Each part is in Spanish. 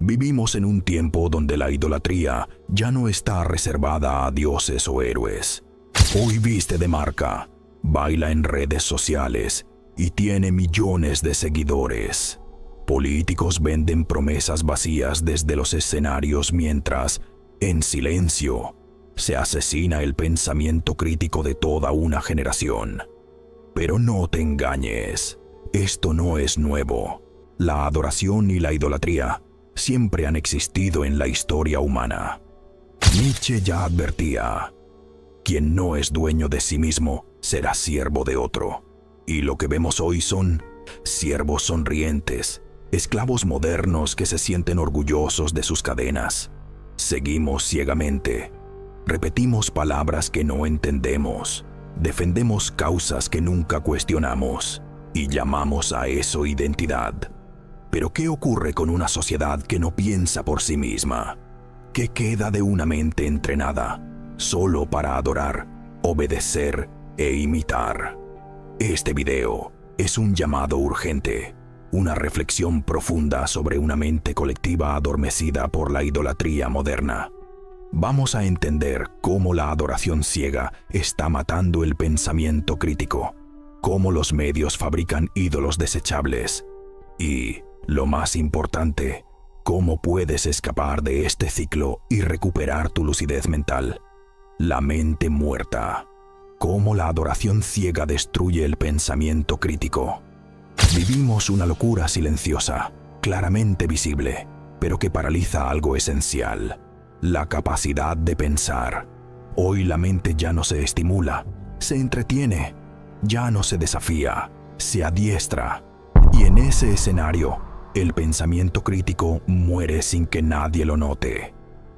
Vivimos en un tiempo donde la idolatría ya no está reservada a dioses o héroes. Hoy viste de marca, baila en redes sociales y tiene millones de seguidores. Políticos venden promesas vacías desde los escenarios mientras, en silencio, se asesina el pensamiento crítico de toda una generación. Pero no te engañes, esto no es nuevo. La adoración y la idolatría siempre han existido en la historia humana. Nietzsche ya advertía: quien no es dueño de sí mismo será siervo de otro. Y lo que vemos hoy son siervos sonrientes, esclavos modernos que se sienten orgullosos de sus cadenas. Seguimos ciegamente, repetimos palabras que no entendemos, defendemos causas que nunca cuestionamos y llamamos a eso identidad. Pero ¿qué ocurre con una sociedad que no piensa por sí misma? ¿Qué queda de una mente entrenada solo para adorar, obedecer e imitar? Este video es un llamado urgente, una reflexión profunda sobre una mente colectiva adormecida por la idolatría moderna. Vamos a entender cómo la adoración ciega está matando el pensamiento crítico, cómo los medios fabrican ídolos desechables y, lo más importante, cómo puedes escapar de este ciclo y recuperar tu lucidez mental. La mente muerta. Cómo la adoración ciega destruye el pensamiento crítico. Vivimos una locura silenciosa, claramente visible, pero que paraliza algo esencial: la capacidad de pensar. Hoy la mente ya no se estimula, se entretiene, ya no se desafía, se adiestra. Y en ese escenario, el pensamiento crítico muere sin que nadie lo note.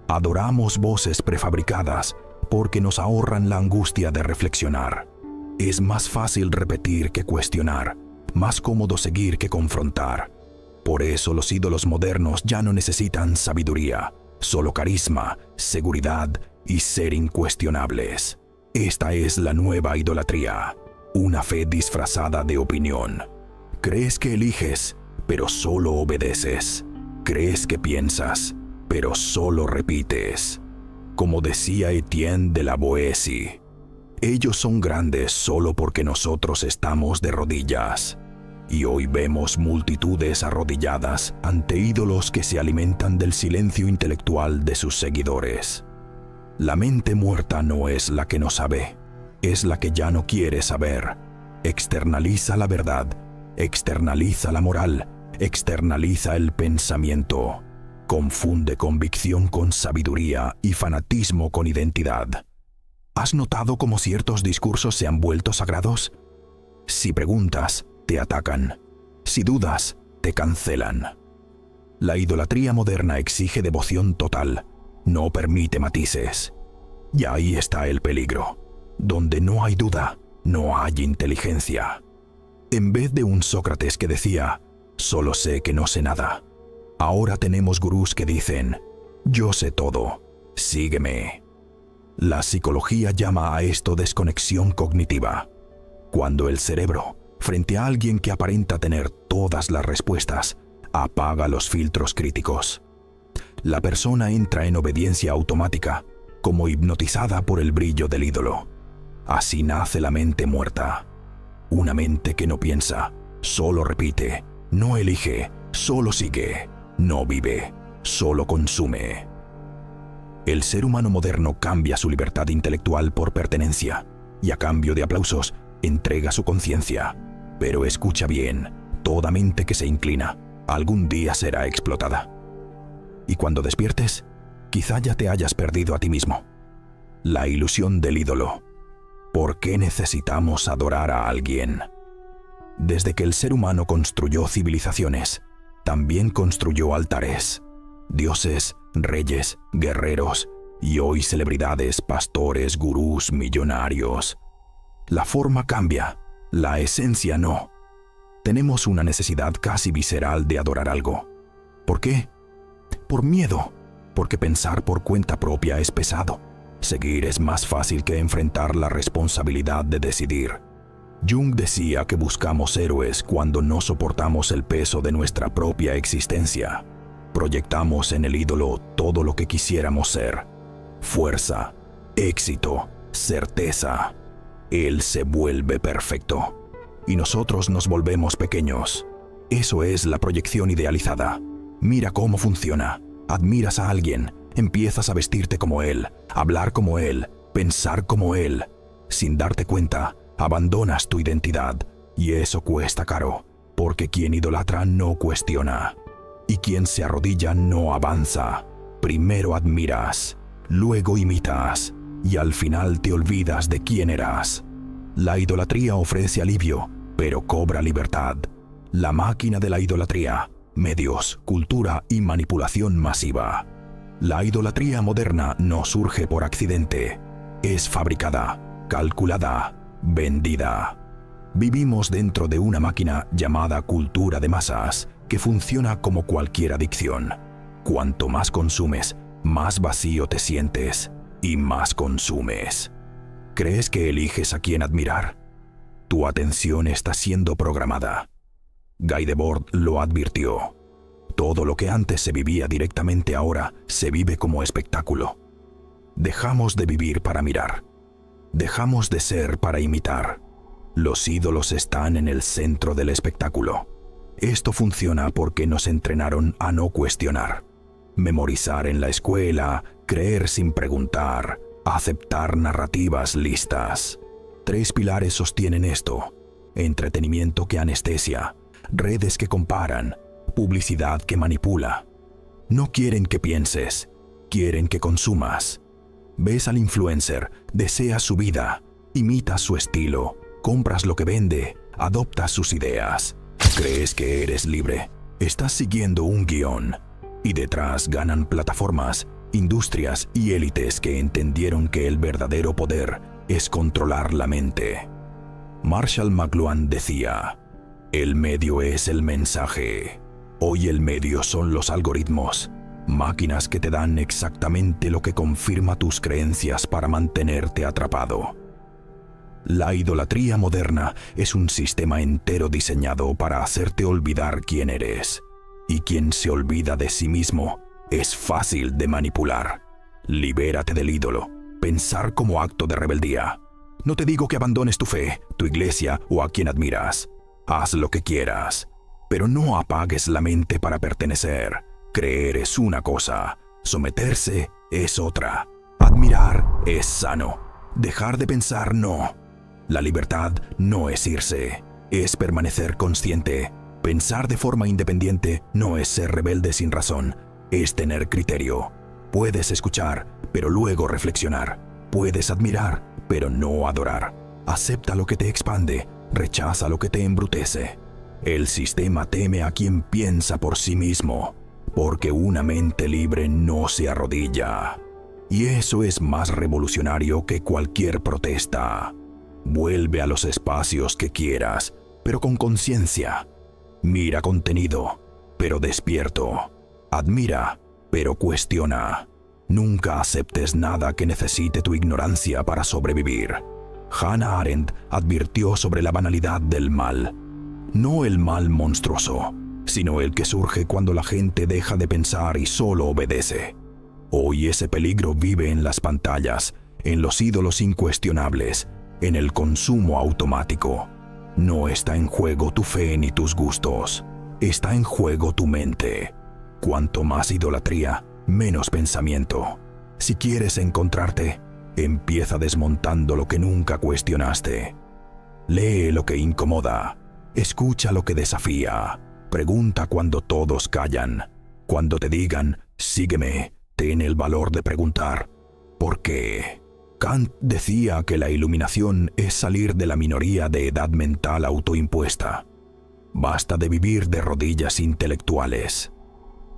Adoramos voces prefabricadas porque nos ahorran la angustia de reflexionar. Es más fácil repetir que cuestionar, más cómodo seguir que confrontar. Por eso los ídolos modernos ya no necesitan sabiduría, solo carisma, seguridad y ser incuestionables. Esta es la nueva idolatría, una fe disfrazada de opinión. Crees que eliges, pero solo obedeces. Crees que piensas, pero solo repites. Como decía Etienne de la Boétie, ellos son grandes solo porque nosotros estamos de rodillas. Y hoy vemos multitudes arrodilladas ante ídolos que se alimentan del silencio intelectual de sus seguidores. La mente muerta no es la que no sabe, es la que ya no quiere saber. Externaliza la verdad, externaliza la moral, externaliza el pensamiento. Confunde convicción con sabiduría y fanatismo con identidad. ¿Has notado cómo ciertos discursos se han vuelto sagrados? Si preguntas, te atacan. Si dudas, te cancelan. La idolatría moderna exige devoción total, no permite matices. Y ahí está el peligro. Donde no hay duda, no hay inteligencia. En vez de un Sócrates que decía: solo sé que no sé nada, ahora tenemos gurús que dicen: yo sé todo, sígueme. La psicología llama a esto desconexión cognitiva. Cuando el cerebro, frente a alguien que aparenta tener todas las respuestas, apaga los filtros críticos, la persona entra en obediencia automática, como hipnotizada por el brillo del ídolo. Así nace la mente muerta. Una mente que no piensa, solo repite, no elige, solo sigue, no vive, solo consume. El ser humano moderno cambia su libertad intelectual por pertenencia y a cambio de aplausos entrega su conciencia. Pero escucha bien, toda mente que se inclina algún día será explotada. Y cuando despiertes, quizá ya te hayas perdido a ti mismo. La ilusión del ídolo. ¿Por qué necesitamos adorar a alguien? Desde que el ser humano construyó civilizaciones, también construyó altares. Dioses, reyes, guerreros y hoy celebridades, pastores, gurús, millonarios. La forma cambia, la esencia no. Tenemos una necesidad casi visceral de adorar algo. ¿Por qué? Por miedo, porque pensar por cuenta propia es pesado. Seguir es más fácil que enfrentar la responsabilidad de decidir. Jung decía que buscamos héroes cuando no soportamos el peso de nuestra propia existencia. Proyectamos en el ídolo todo lo que quisiéramos ser. Fuerza, éxito, certeza. Él se vuelve perfecto y nosotros nos volvemos pequeños. Eso es la proyección idealizada. Mira cómo funciona. Admiras a alguien, empiezas a vestirte como él, hablar como él, pensar como él. Sin darte cuenta, abandonas tu identidad y eso cuesta caro, porque quien idolatra no cuestiona y quien se arrodilla no avanza. Primero admiras, luego imitas y al final te olvidas de quién eras. La idolatría ofrece alivio, pero cobra libertad. La máquina de la idolatría, medios, cultura y manipulación masiva. La idolatría moderna no surge por accidente. Es fabricada, calculada, vendida. Vivimos dentro de una máquina llamada cultura de masas, que funciona como cualquier adicción. Cuanto más consumes, más vacío te sientes y más consumes. ¿Crees que eliges a quién admirar? Tu atención está siendo programada. Guy Debord lo advirtió. Todo lo que antes se vivía directamente ahora se vive como espectáculo. Dejamos de vivir para mirar. Dejamos de ser para imitar. Los ídolos están en el centro del espectáculo. Esto funciona porque nos entrenaron a no cuestionar. Memorizar en la escuela, creer sin preguntar, aceptar narrativas listas. 3 pilares sostienen esto: entretenimiento que anestesia, redes que comparan, publicidad que manipula. No quieren que pienses, quieren que consumas. Ves al influencer, deseas su vida, imitas su estilo, compras lo que vende, adoptas sus ideas. Crees que eres libre, estás siguiendo un guión. Y detrás ganan plataformas, industrias y élites que entendieron que el verdadero poder es controlar la mente. Marshall McLuhan decía: el medio es el mensaje. Hoy el medio son los algoritmos, máquinas que te dan exactamente lo que confirma tus creencias para mantenerte atrapado. La idolatría moderna es un sistema entero diseñado para hacerte olvidar quién eres. Y quien se olvida de sí mismo es fácil de manipular. Libérate del ídolo. Pensar como acto de rebeldía. No te digo que abandones tu fe, tu iglesia o a quien admiras. Haz lo que quieras, pero no apagues la mente para pertenecer. Creer es una cosa, someterse es otra. Admirar es sano, dejar de pensar no. La libertad no es irse, es permanecer consciente. Pensar de forma independiente no es ser rebelde sin razón, es tener criterio. Puedes escuchar, pero luego reflexionar. Puedes admirar, pero no adorar. Acepta lo que te expande, rechaza lo que te embrutece. El sistema teme a quien piensa por sí mismo, porque una mente libre no se arrodilla. Y eso es más revolucionario que cualquier protesta. Vuelve a los espacios que quieras, pero con conciencia. Mira contenido, pero despierto. Admira, pero cuestiona. Nunca aceptes nada que necesite tu ignorancia para sobrevivir. Hannah Arendt advirtió sobre la banalidad del mal. No el mal monstruoso, sino el que surge cuando la gente deja de pensar y solo obedece. Hoy ese peligro vive en las pantallas, en los ídolos incuestionables, en el consumo automático. No está en juego tu fe ni tus gustos. Está en juego tu mente. Cuanto más idolatría, menos pensamiento. Si quieres encontrarte, empieza desmontando lo que nunca cuestionaste. Lee lo que incomoda. Escucha lo que desafía. Pregunta cuando todos callan. Cuando te digan, sígueme, ten el valor de preguntar, ¿por qué? Kant decía que la iluminación es salir de la minoría de edad mental autoimpuesta. Basta de vivir de rodillas intelectuales.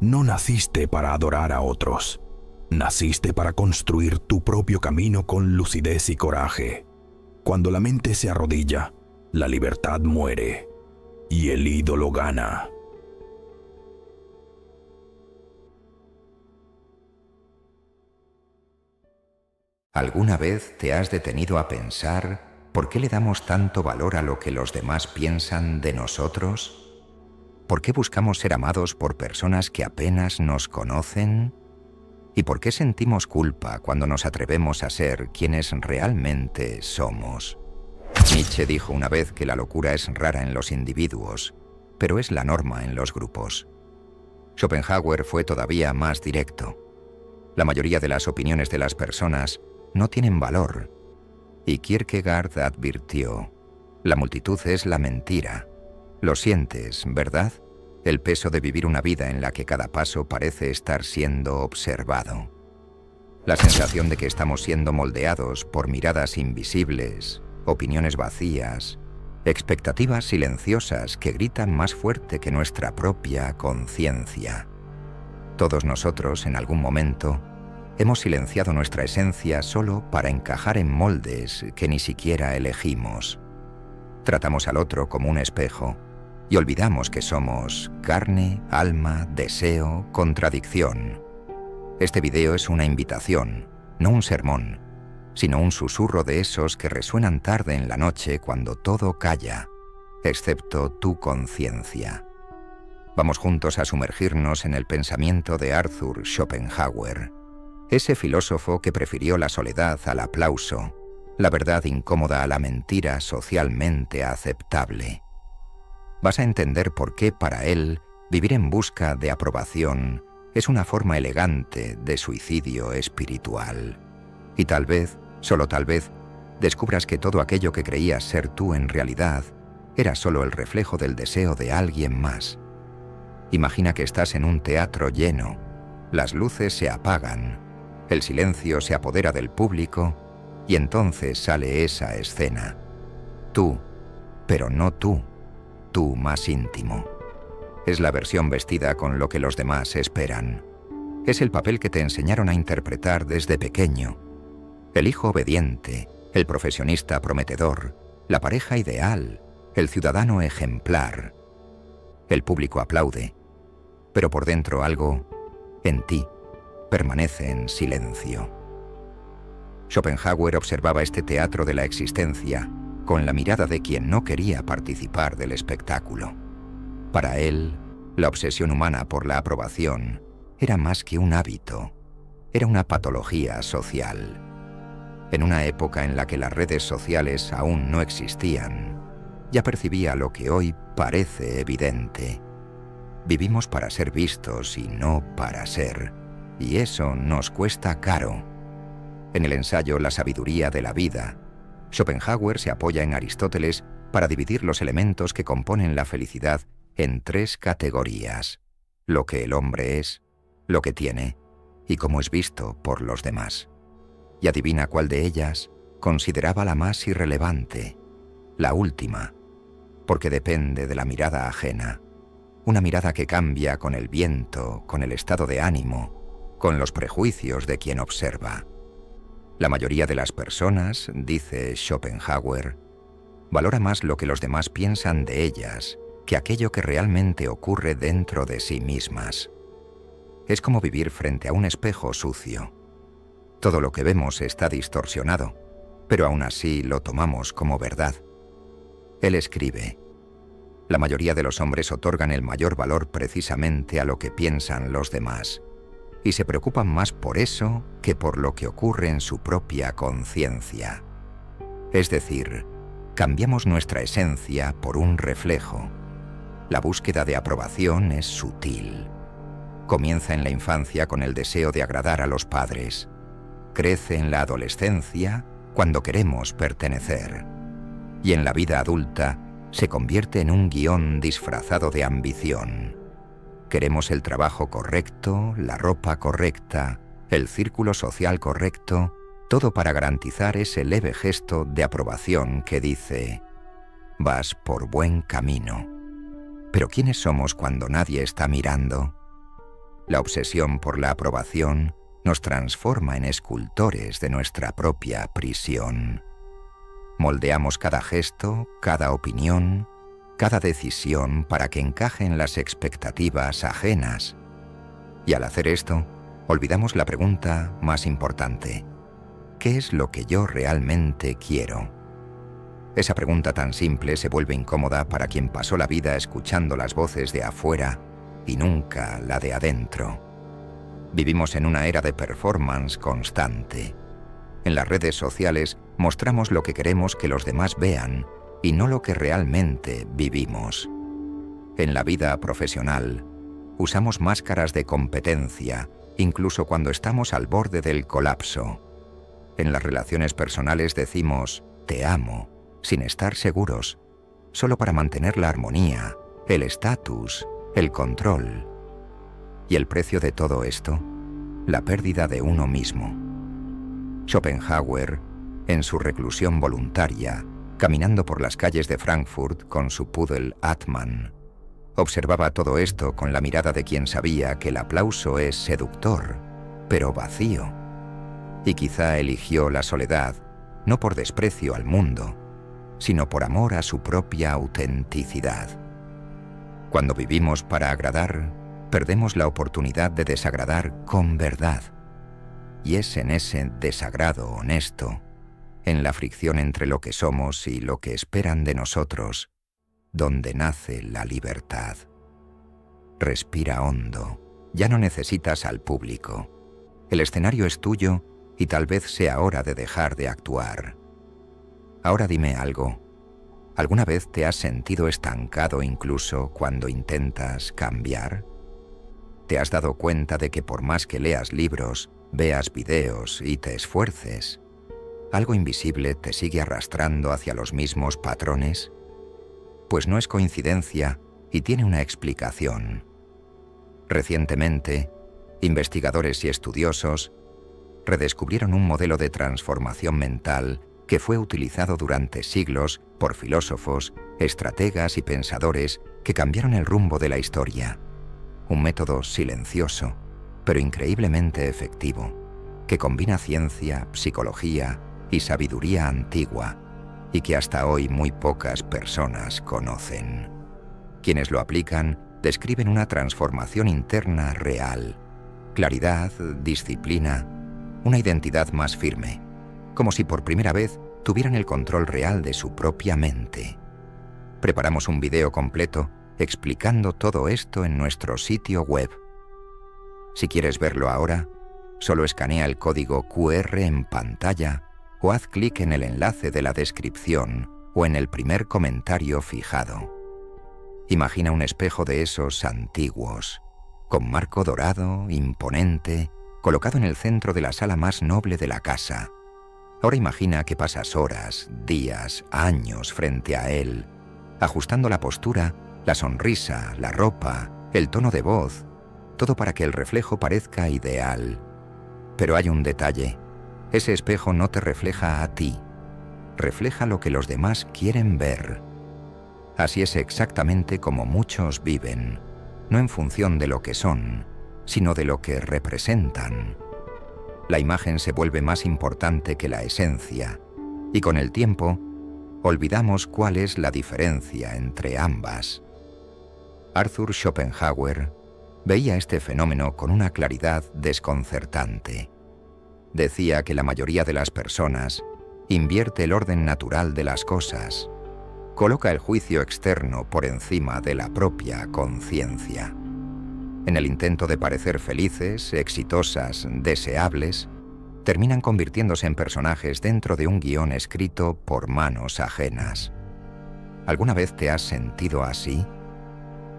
No naciste para adorar a otros. Naciste para construir tu propio camino con lucidez y coraje. Cuando la mente se arrodilla, la libertad muere y el ídolo gana. ¿Alguna vez te has detenido a pensar por qué le damos tanto valor a lo que los demás piensan de nosotros? ¿Por qué buscamos ser amados por personas que apenas nos conocen? ¿Y por qué sentimos culpa cuando nos atrevemos a ser quienes realmente somos? Nietzsche dijo una vez que la locura es rara en los individuos, pero es la norma en los grupos. Schopenhauer fue todavía más directo. La mayoría de las opiniones de las personas no tienen valor. Y Kierkegaard advirtió: la multitud es la mentira. Lo sientes, ¿verdad? El peso de vivir una vida en la que cada paso parece estar siendo observado. La sensación de que estamos siendo moldeados por miradas invisibles, opiniones vacías, expectativas silenciosas que gritan más fuerte que nuestra propia conciencia. Todos nosotros, en algún momento, hemos silenciado nuestra esencia solo para encajar en moldes que ni siquiera elegimos. Tratamos al otro como un espejo y olvidamos que somos carne, alma, deseo, contradicción. Este video es una invitación, no un sermón, sino un susurro de esos que resuenan tarde en la noche cuando todo calla, excepto tu conciencia. Vamos juntos a sumergirnos en el pensamiento de Arthur Schopenhauer, ese filósofo que prefirió la soledad al aplauso, la verdad incómoda a la mentira socialmente aceptable. Vas a entender por qué para él vivir en busca de aprobación es una forma elegante de suicidio espiritual. Y tal vez, solo tal vez, descubras que todo aquello que creías ser tú en realidad era solo el reflejo del deseo de alguien más. Imagina que estás en un teatro lleno, las luces se apagan, el silencio se apodera del público y entonces sale esa escena. Tú, pero no tú, tú más íntimo. Es la versión vestida con lo que los demás esperan. Es el papel que te enseñaron a interpretar desde pequeño. El hijo obediente, el profesionista prometedor, la pareja ideal, el ciudadano ejemplar. El público aplaude, pero por dentro algo, en ti, permanece en silencio. Schopenhauer observaba este teatro de la existencia con la mirada de quien no quería participar del espectáculo. Para él, la obsesión humana por la aprobación era más que un hábito, era una patología social. En una época en la que las redes sociales aún no existían, ya percibía lo que hoy parece evidente. Vivimos para ser vistos y no para ser, y eso nos cuesta caro. En el ensayo La sabiduría de la vida, Schopenhauer se apoya en Aristóteles para dividir los elementos que componen la felicidad en 3 categorías: lo que el hombre es, lo que tiene y cómo es visto por los demás. Y adivina cuál de ellas consideraba la más irrelevante, la última, porque depende de la mirada ajena, una mirada que cambia con el viento, con el estado de ánimo, con los prejuicios de quien observa. La mayoría de las personas, dice Schopenhauer, valora más lo que los demás piensan de ellas que aquello que realmente ocurre dentro de sí mismas. Es como vivir frente a un espejo sucio. Todo lo que vemos está distorsionado, pero aún así lo tomamos como verdad. Él escribe: la mayoría de los hombres otorgan el mayor valor precisamente a lo que piensan los demás, y se preocupan más por eso que por lo que ocurre en su propia conciencia. Es decir, cambiamos nuestra esencia por un reflejo. La búsqueda de aprobación es sutil. Comienza en la infancia con el deseo de agradar a los padres. Crece en la adolescencia cuando queremos pertenecer. Y en la vida adulta se convierte en un guión disfrazado de ambición. Queremos el trabajo correcto, la ropa correcta, el círculo social correcto, todo para garantizar ese leve gesto de aprobación que dice: vas por buen camino. Pero ¿quiénes somos cuando nadie está mirando? La obsesión por la aprobación nos transforma en escultores de nuestra propia prisión. Moldeamos cada gesto, cada opinión, cada decisión para que encajen las expectativas ajenas. Y al hacer esto, olvidamos la pregunta más importante: ¿qué es lo que yo realmente quiero? Esa pregunta tan simple se vuelve incómoda para quien pasó la vida escuchando las voces de afuera y nunca la de adentro. Vivimos en una era de performance constante. En las redes sociales mostramos lo que queremos que los demás vean y no lo que realmente vivimos. En la vida profesional, usamos máscaras de competencia, incluso cuando estamos al borde del colapso. En las relaciones personales decimos «te amo», sin estar seguros, solo para mantener la armonía, el estatus, el control. ¿Y el precio de todo esto? La pérdida de uno mismo. Schopenhauer, en su reclusión voluntaria, caminando por las calles de Frankfurt con su poodle Atman, observaba todo esto con la mirada de quien sabía que el aplauso es seductor, pero vacío. Y quizá eligió la soledad, no por desprecio al mundo, sino por amor a su propia autenticidad. Cuando vivimos para agradar, perdemos la oportunidad de desagradar con verdad. Y es en ese desagrado honesto, en la fricción entre lo que somos y lo que esperan de nosotros, donde nace la libertad. Respira hondo, ya no necesitas al público. El escenario es tuyo y tal vez sea hora de dejar de actuar. Ahora dime algo. ¿Alguna vez te has sentido estancado incluso cuando intentas cambiar? ¿Te has dado cuenta de que por más que leas libros, veas videos y te esfuerces, algo invisible te sigue arrastrando hacia los mismos patrones? Pues no es coincidencia y tiene una explicación. Recientemente, investigadores y estudiosos redescubrieron un modelo de transformación mental que fue utilizado durante siglos por filósofos, estrategas y pensadores que cambiaron el rumbo de la historia. Un método silencioso, pero increíblemente efectivo, que combina ciencia, psicología y sabiduría antigua, y que hasta hoy muy pocas personas conocen. Quienes lo aplican describen una transformación interna real, claridad, disciplina, una identidad más firme, como si por primera vez tuvieran el control real de su propia mente. Preparamos un video completo explicando todo esto en nuestro sitio web. Si quieres verlo ahora, solo escanea el código QR en pantalla o haz clic en el enlace de la descripción o en el primer comentario fijado. Imagina un espejo de esos antiguos, con marco dorado, imponente, colocado en el centro de la sala más noble de la casa. Ahora imagina que pasas horas, días, años frente a él, ajustando la postura, la sonrisa, la ropa, el tono de voz, todo para que el reflejo parezca ideal. Pero hay un detalle. Ese espejo no te refleja a ti. Refleja lo que los demás quieren ver. Así es exactamente como muchos viven, no en función de lo que son, sino de lo que representan. La imagen se vuelve más importante que la esencia, y con el tiempo, olvidamos cuál es la diferencia entre ambas. Arthur Schopenhauer veía este fenómeno con una claridad desconcertante. Decía que la mayoría de las personas invierte el orden natural de las cosas, coloca el juicio externo por encima de la propia conciencia. En el intento de parecer felices, exitosas, deseables, terminan convirtiéndose en personajes dentro de un guión escrito por manos ajenas. ¿Alguna vez te has sentido así?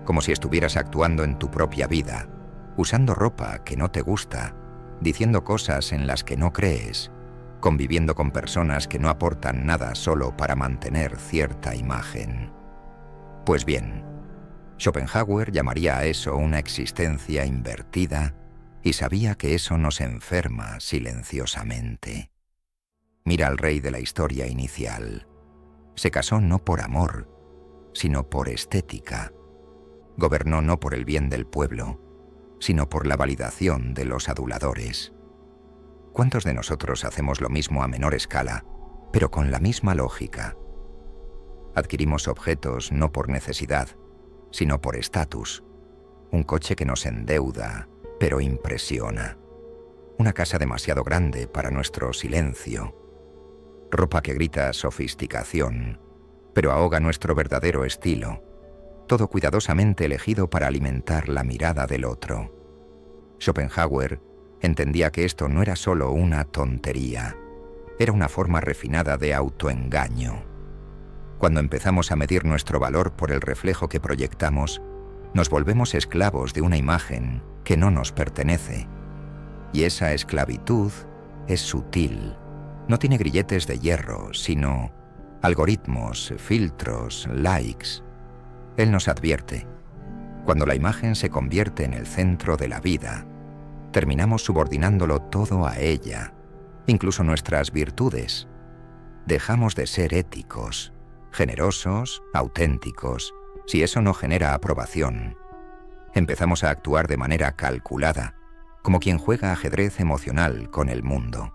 Como si estuvieras actuando en tu propia vida, usando ropa que no te gusta, diciendo cosas en las que no crees, conviviendo con personas que no aportan nada solo para mantener cierta imagen. Pues bien, Schopenhauer llamaría a eso una existencia invertida y sabía que eso nos enferma silenciosamente. Mira al rey de la historia inicial. Se casó no por amor, sino por estética. Gobernó no por el bien del pueblo, sino por la validación de los aduladores. ¿Cuántos de nosotros hacemos lo mismo a menor escala, pero con la misma lógica? Adquirimos objetos no por necesidad, sino por estatus. Un coche que nos endeuda, pero impresiona. Una casa demasiado grande para nuestro silencio. ropa que grita sofisticación, pero ahoga nuestro verdadero estilo, todo cuidadosamente elegido para alimentar la mirada del otro. Schopenhauer entendía que esto no era solo una tontería, era una forma refinada de autoengaño. Cuando empezamos a medir nuestro valor por el reflejo que proyectamos, nos volvemos esclavos de una imagen que no nos pertenece. Y esa esclavitud es sutil, no tiene grilletes de hierro, sino algoritmos, filtros, likes. Él nos advierte: cuando la imagen se convierte en el centro de la vida, terminamos subordinándolo todo a ella, incluso nuestras virtudes. Dejamos de ser éticos, generosos, auténticos, si eso no genera aprobación. Empezamos a actuar de manera calculada, como quien juega ajedrez emocional con el mundo.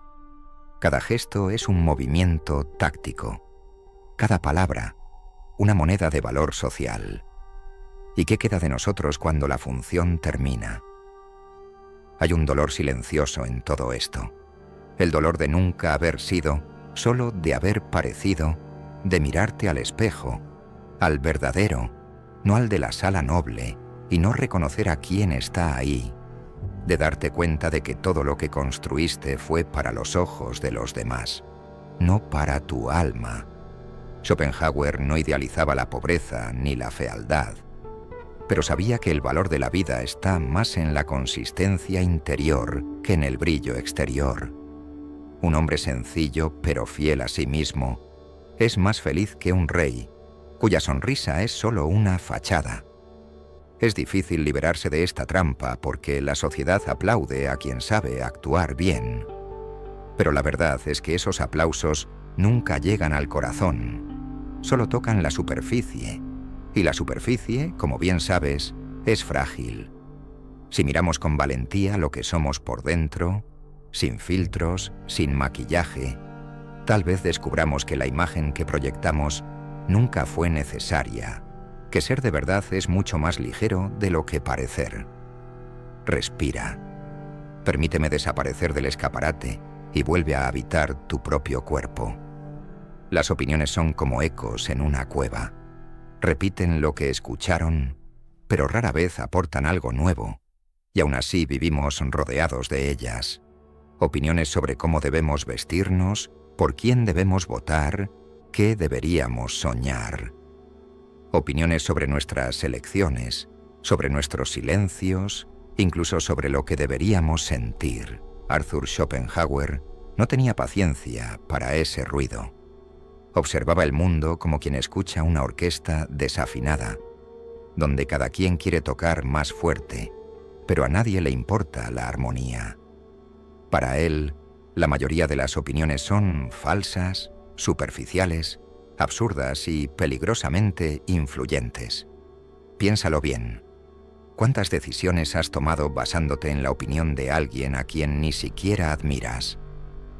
Cada gesto es un movimiento táctico. Cada palabra, una moneda de valor social. ¿Y qué queda de nosotros cuando la función termina? Hay un dolor silencioso en todo esto. El dolor de nunca haber sido, solo de haber parecido, de mirarte al espejo, al verdadero, no al de la sala noble, y no reconocer a quién está ahí, de darte cuenta de que todo lo que construiste fue para los ojos de los demás, no para tu alma. Schopenhauer no idealizaba la pobreza ni la fealdad, pero sabía que el valor de la vida está más en la consistencia interior que en el brillo exterior. Un hombre sencillo pero fiel a sí mismo es más feliz que un rey, cuya sonrisa es solo una fachada. Es difícil liberarse de esta trampa porque la sociedad aplaude a quien sabe actuar bien. Pero la verdad es que esos aplausos nunca llegan al corazón, solo tocan la superficie, y la superficie, como bien sabes, es frágil. Si miramos con valentía lo que somos por dentro, sin filtros, sin maquillaje, tal vez descubramos que la imagen que proyectamos nunca fue necesaria, que ser de verdad es mucho más ligero de lo que parecer. Respira. Permíteme desaparecer del escaparate y vuelve a habitar tu propio cuerpo. Las opiniones son como ecos en una cueva. Repiten lo que escucharon, pero rara vez aportan algo nuevo, y aún así vivimos rodeados de ellas. Opiniones sobre cómo debemos vestirnos, por quién debemos votar, qué deberíamos soñar. Opiniones sobre nuestras elecciones, sobre nuestros silencios, incluso sobre lo que deberíamos sentir. Arthur Schopenhauer no tenía paciencia para ese ruido. Observaba el mundo como quien escucha una orquesta desafinada, donde cada quien quiere tocar más fuerte, pero a nadie le importa la armonía. Para él, la mayoría de las opiniones son falsas, superficiales, absurdas y peligrosamente influyentes. Piénsalo bien. ¿Cuántas decisiones has tomado basándote en la opinión de alguien a quien ni siquiera admiras?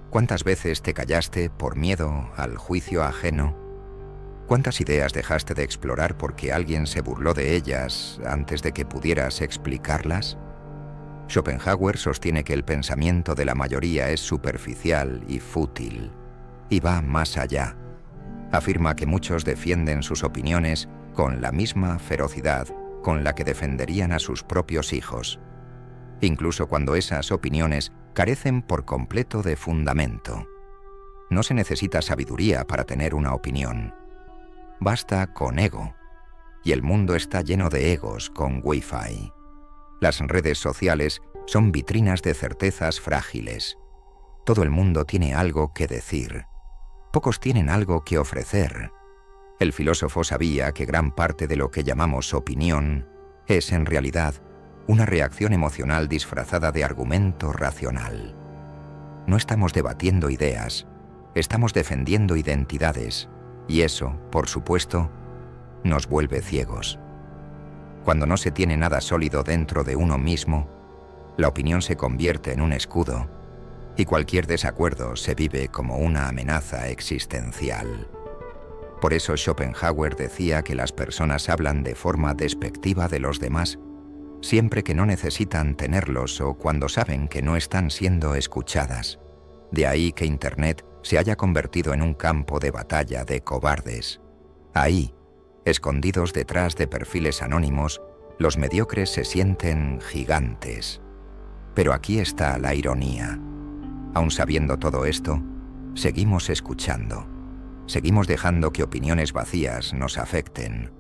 ¿Cuántas veces te callaste por miedo al juicio ajeno? ¿Cuántas ideas dejaste de explorar porque alguien se burló de ellas antes de que pudieras explicarlas? Schopenhauer sostiene que el pensamiento de la mayoría es superficial y fútil, y va más allá. Afirma que muchos defienden sus opiniones con la misma ferocidad con la que defenderían a sus propios hijos, incluso cuando esas opiniones carecen por completo de fundamento. No se necesita sabiduría para tener una opinión. Basta con ego, y el mundo está lleno de egos con Wi-Fi. Las redes sociales son vitrinas de certezas frágiles. Todo el mundo tiene algo que decir. Pocos tienen algo que ofrecer. El filósofo sabía que gran parte de lo que llamamos opinión es, en realidad, una reacción emocional disfrazada de argumento racional. No estamos debatiendo ideas, estamos defendiendo identidades, y eso, por supuesto, nos vuelve ciegos. Cuando no se tiene nada sólido dentro de uno mismo, la opinión se convierte en un escudo, y cualquier desacuerdo se vive como una amenaza existencial. Por eso Schopenhauer decía que las personas hablan de forma despectiva de los demás, siempre que no necesitan tenerlos o cuando saben que no están siendo escuchadas. De ahí que Internet se haya convertido en un campo de batalla de cobardes. Ahí, escondidos detrás de perfiles anónimos, los mediocres se sienten gigantes. Pero aquí está la ironía. Aun sabiendo todo esto, seguimos escuchando. Seguimos dejando que opiniones vacías nos afecten.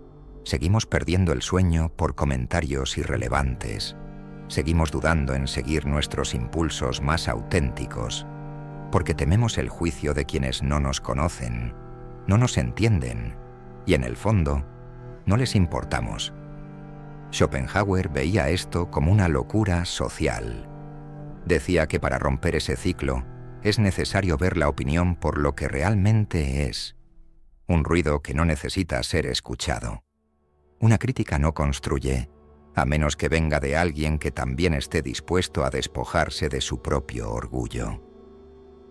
Seguimos perdiendo el sueño por comentarios irrelevantes. Seguimos dudando en seguir nuestros impulsos más auténticos, porque tememos el juicio de quienes no nos conocen, no nos entienden, y en el fondo, no les importamos. Schopenhauer veía esto como una locura social. Decía que para romper ese ciclo es necesario ver la opinión por lo que realmente es, un ruido que no necesita ser escuchado. Una crítica no construye, a menos que venga de alguien que también esté dispuesto a despojarse de su propio orgullo.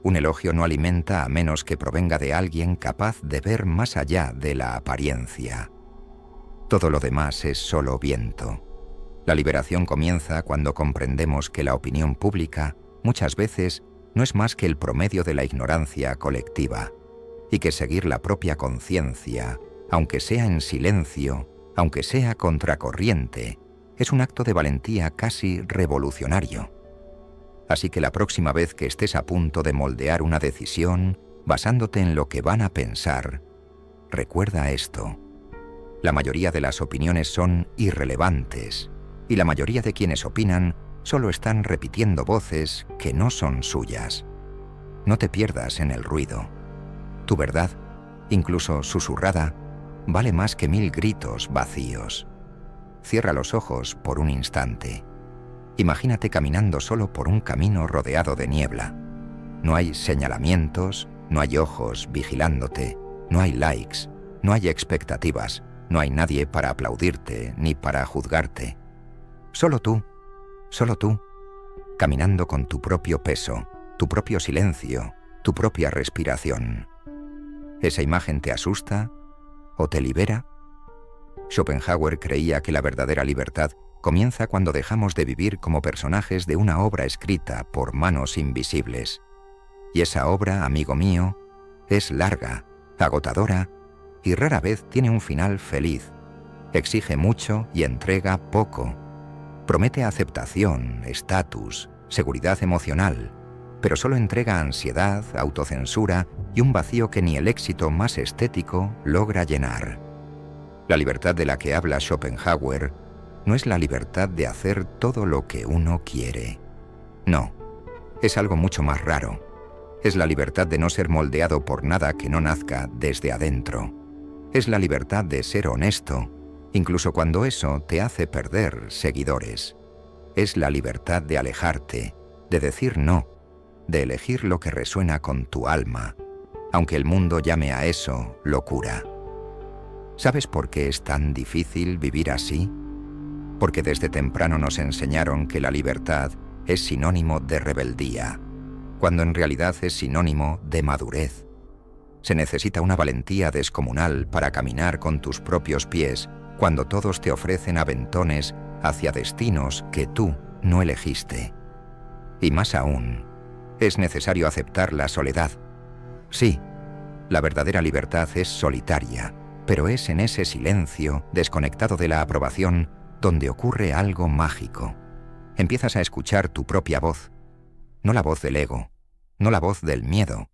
Un elogio no alimenta a menos que provenga de alguien capaz de ver más allá de la apariencia. Todo lo demás es solo viento. La liberación comienza cuando comprendemos que la opinión pública muchas veces no es más que el promedio de la ignorancia colectiva, y que seguir la propia conciencia, aunque sea en silencio, aunque sea contracorriente, es un acto de valentía casi revolucionario. Así que la próxima vez que estés a punto de moldear una decisión, basándote en lo que van a pensar, recuerda esto. La mayoría de las opiniones son irrelevantes, y la mayoría de quienes opinan solo están repitiendo voces que no son suyas. No te pierdas en el ruido. Tu verdad, incluso susurrada, vale más que 1000 gritos vacíos. Cierra los ojos por un instante. Imagínate caminando solo por un camino rodeado de niebla. No hay señalamientos, no hay ojos vigilándote, no hay likes, no hay expectativas, no hay nadie para aplaudirte ni para juzgarte. Solo tú, caminando con tu propio peso, tu propio silencio, tu propia respiración. ¿Esa imagen te asusta o te libera? Schopenhauer creía que la verdadera libertad comienza cuando dejamos de vivir como personajes de una obra escrita por manos invisibles. Y esa obra, amigo mío, es larga, agotadora y rara vez tiene un final feliz. Exige mucho y entrega poco. Promete aceptación, estatus, seguridad emocional, pero solo entrega ansiedad, autocensura y un vacío que ni el éxito más estético logra llenar. La libertad de la que habla Schopenhauer no es la libertad de hacer todo lo que uno quiere. No, es algo mucho más raro. Es la libertad de no ser moldeado por nada que no nazca desde adentro. Es la libertad de ser honesto, incluso cuando eso te hace perder seguidores. Es la libertad de alejarte, de decir no, de elegir lo que resuena con tu alma, aunque el mundo llame a eso locura. ¿Sabes por qué es tan difícil vivir así? Porque desde temprano nos enseñaron que la libertad es sinónimo de rebeldía, cuando en realidad es sinónimo de madurez. Se necesita una valentía descomunal para caminar con tus propios pies cuando todos te ofrecen aventones hacia destinos que tú no elegiste. Y más aún, es necesario aceptar la soledad. Sí, la verdadera libertad es solitaria, pero es en ese silencio, desconectado de la aprobación, donde ocurre algo mágico. Empiezas a escuchar tu propia voz, no la voz del ego, no la voz del miedo,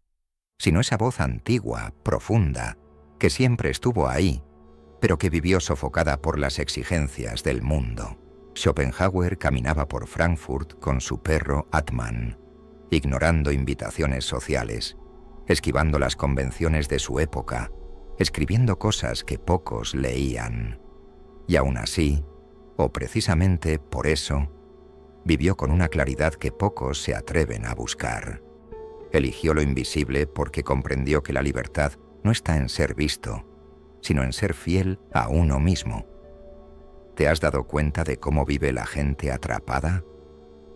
sino esa voz antigua, profunda, que siempre estuvo ahí, pero que vivió sofocada por las exigencias del mundo. Schopenhauer caminaba por Frankfurt con su perro Atman, ignorando invitaciones sociales, esquivando las convenciones de su época, escribiendo cosas que pocos leían. Y aún así, o precisamente por eso, vivió con una claridad que pocos se atreven a buscar. Eligió lo invisible porque comprendió que la libertad no está en ser visto, sino en ser fiel a uno mismo. ¿Te has dado cuenta de cómo vive la gente atrapada?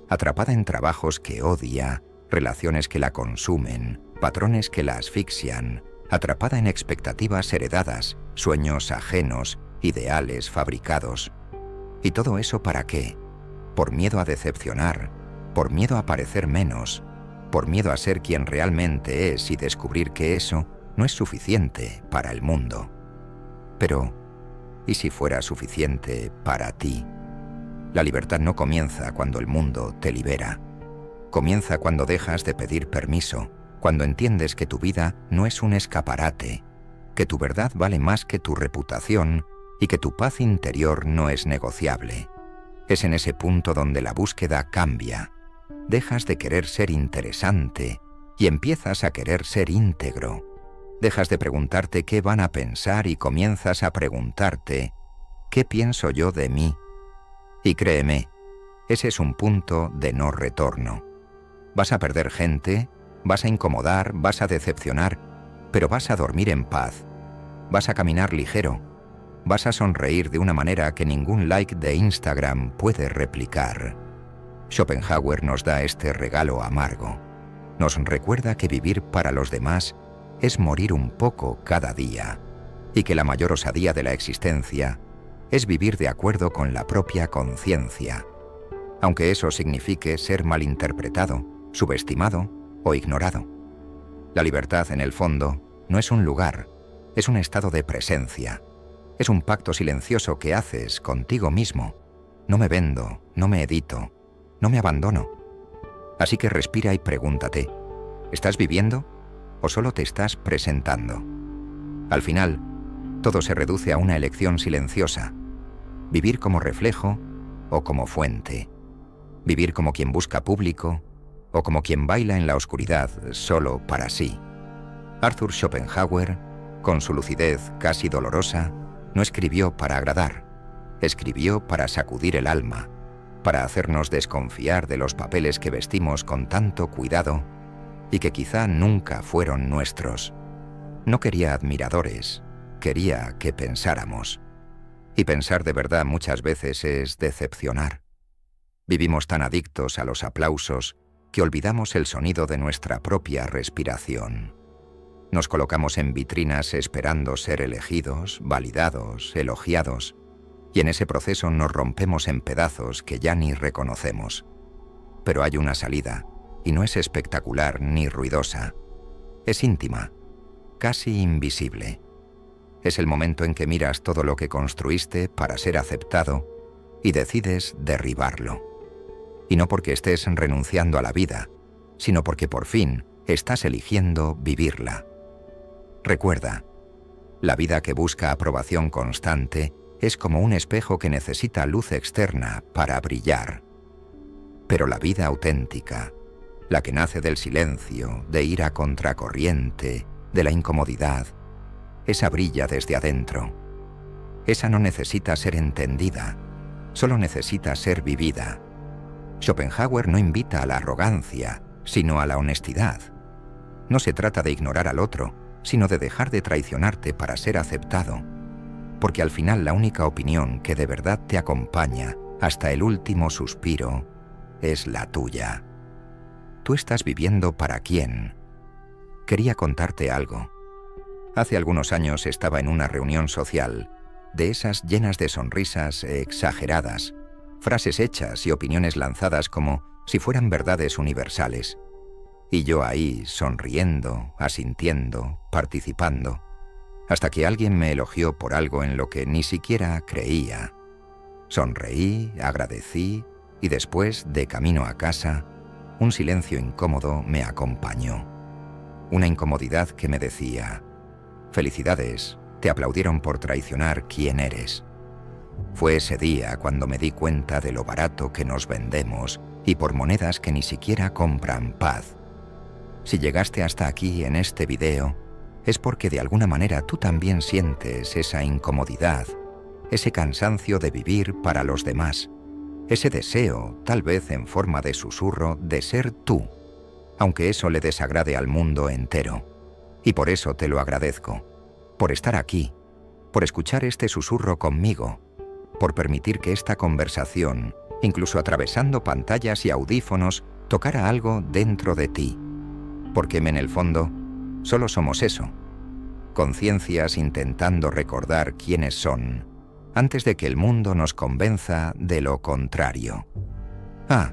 Atrapada en trabajos que odia, relaciones que la consumen, patrones que la asfixian, atrapada en expectativas heredadas, sueños ajenos, ideales fabricados. ¿Y todo eso para qué? Por miedo a decepcionar, por miedo a parecer menos, por miedo a ser quien realmente es y descubrir que eso no es suficiente para el mundo. Pero, ¿y si fuera suficiente para ti? La libertad no comienza cuando el mundo te libera. Comienza cuando dejas de pedir permiso, cuando entiendes que tu vida no es un escaparate, que tu verdad vale más que tu reputación y que tu paz interior no es negociable. Es en ese punto donde la búsqueda cambia. Dejas de querer ser interesante y empiezas a querer ser íntegro. Dejas de preguntarte qué van a pensar y comienzas a preguntarte ¿qué pienso yo de mí? Y créeme, ese es un punto de no retorno. Vas a perder gente, vas a incomodar, vas a decepcionar, pero vas a dormir en paz. Vas a caminar ligero. Vas a sonreír de una manera que ningún like de Instagram puede replicar. Schopenhauer nos da este regalo amargo. Nos recuerda que vivir para los demás es morir un poco cada día, y que la mayor osadía de la existencia es vivir de acuerdo con la propia conciencia, aunque eso signifique ser malinterpretado, subestimado o ignorado. La libertad, en el fondo, no es un lugar, es un estado de presencia. Es un pacto silencioso que haces contigo mismo. No me vendo, no me edito, no me abandono. Así que respira y pregúntate, ¿estás viviendo o solo te estás presentando? Al final, todo se reduce a una elección silenciosa. Vivir como reflejo o como fuente. Vivir como quien busca público o como quien baila en la oscuridad solo para sí. Arthur Schopenhauer, con su lucidez casi dolorosa, no escribió para agradar, escribió para sacudir el alma, para hacernos desconfiar de los papeles que vestimos con tanto cuidado y que quizá nunca fueron nuestros. No quería admiradores, quería que pensáramos. Y pensar de verdad muchas veces es decepcionar. Vivimos tan adictos a los aplausos que olvidamos el sonido de nuestra propia respiración. Nos colocamos en vitrinas esperando ser elegidos, validados, elogiados, y en ese proceso nos rompemos en pedazos que ya ni reconocemos. Pero hay una salida, y no es espectacular ni ruidosa. Es íntima, casi invisible. Es el momento en que miras todo lo que construiste para ser aceptado y decides derribarlo. Y no porque estés renunciando a la vida, sino porque por fin estás eligiendo vivirla. Recuerda, la vida que busca aprobación constante es como un espejo que necesita luz externa para brillar. Pero la vida auténtica, la que nace del silencio, de ir a contracorriente, de la incomodidad, esa brilla desde adentro. Esa no necesita ser entendida, solo necesita ser vivida. Schopenhauer no invita a la arrogancia, sino a la honestidad. No se trata de ignorar al otro, sino de dejar de traicionarte para ser aceptado, porque al final la única opinión que de verdad te acompaña hasta el último suspiro es la tuya. ¿Tú estás viviendo para quién? Quería contarte algo. Hace algunos años estaba en una reunión social, de esas llenas de sonrisas exageradas, frases hechas y opiniones lanzadas como si fueran verdades universales. Y yo ahí, sonriendo, asintiendo, participando, hasta que alguien me elogió por algo en lo que ni siquiera creía. Sonreí, agradecí, y después, de camino a casa, un silencio incómodo me acompañó. Una incomodidad que me decía: «Felicidades, te aplaudieron por traicionar quién eres». Fue ese día cuando me di cuenta de lo barato que nos vendemos y por monedas que ni siquiera compran paz. Si llegaste hasta aquí en este video, es porque de alguna manera tú también sientes esa incomodidad, ese cansancio de vivir para los demás, ese deseo, tal vez en forma de susurro, de ser tú, aunque eso le desagrade al mundo entero. Y por eso te lo agradezco, por estar aquí, por escuchar este susurro conmigo, por permitir que esta conversación, incluso atravesando pantallas y audífonos, tocara algo dentro de ti. Porque en el fondo, solo somos eso, conciencias intentando recordar quiénes son, antes de que el mundo nos convenza de lo contrario. Ah,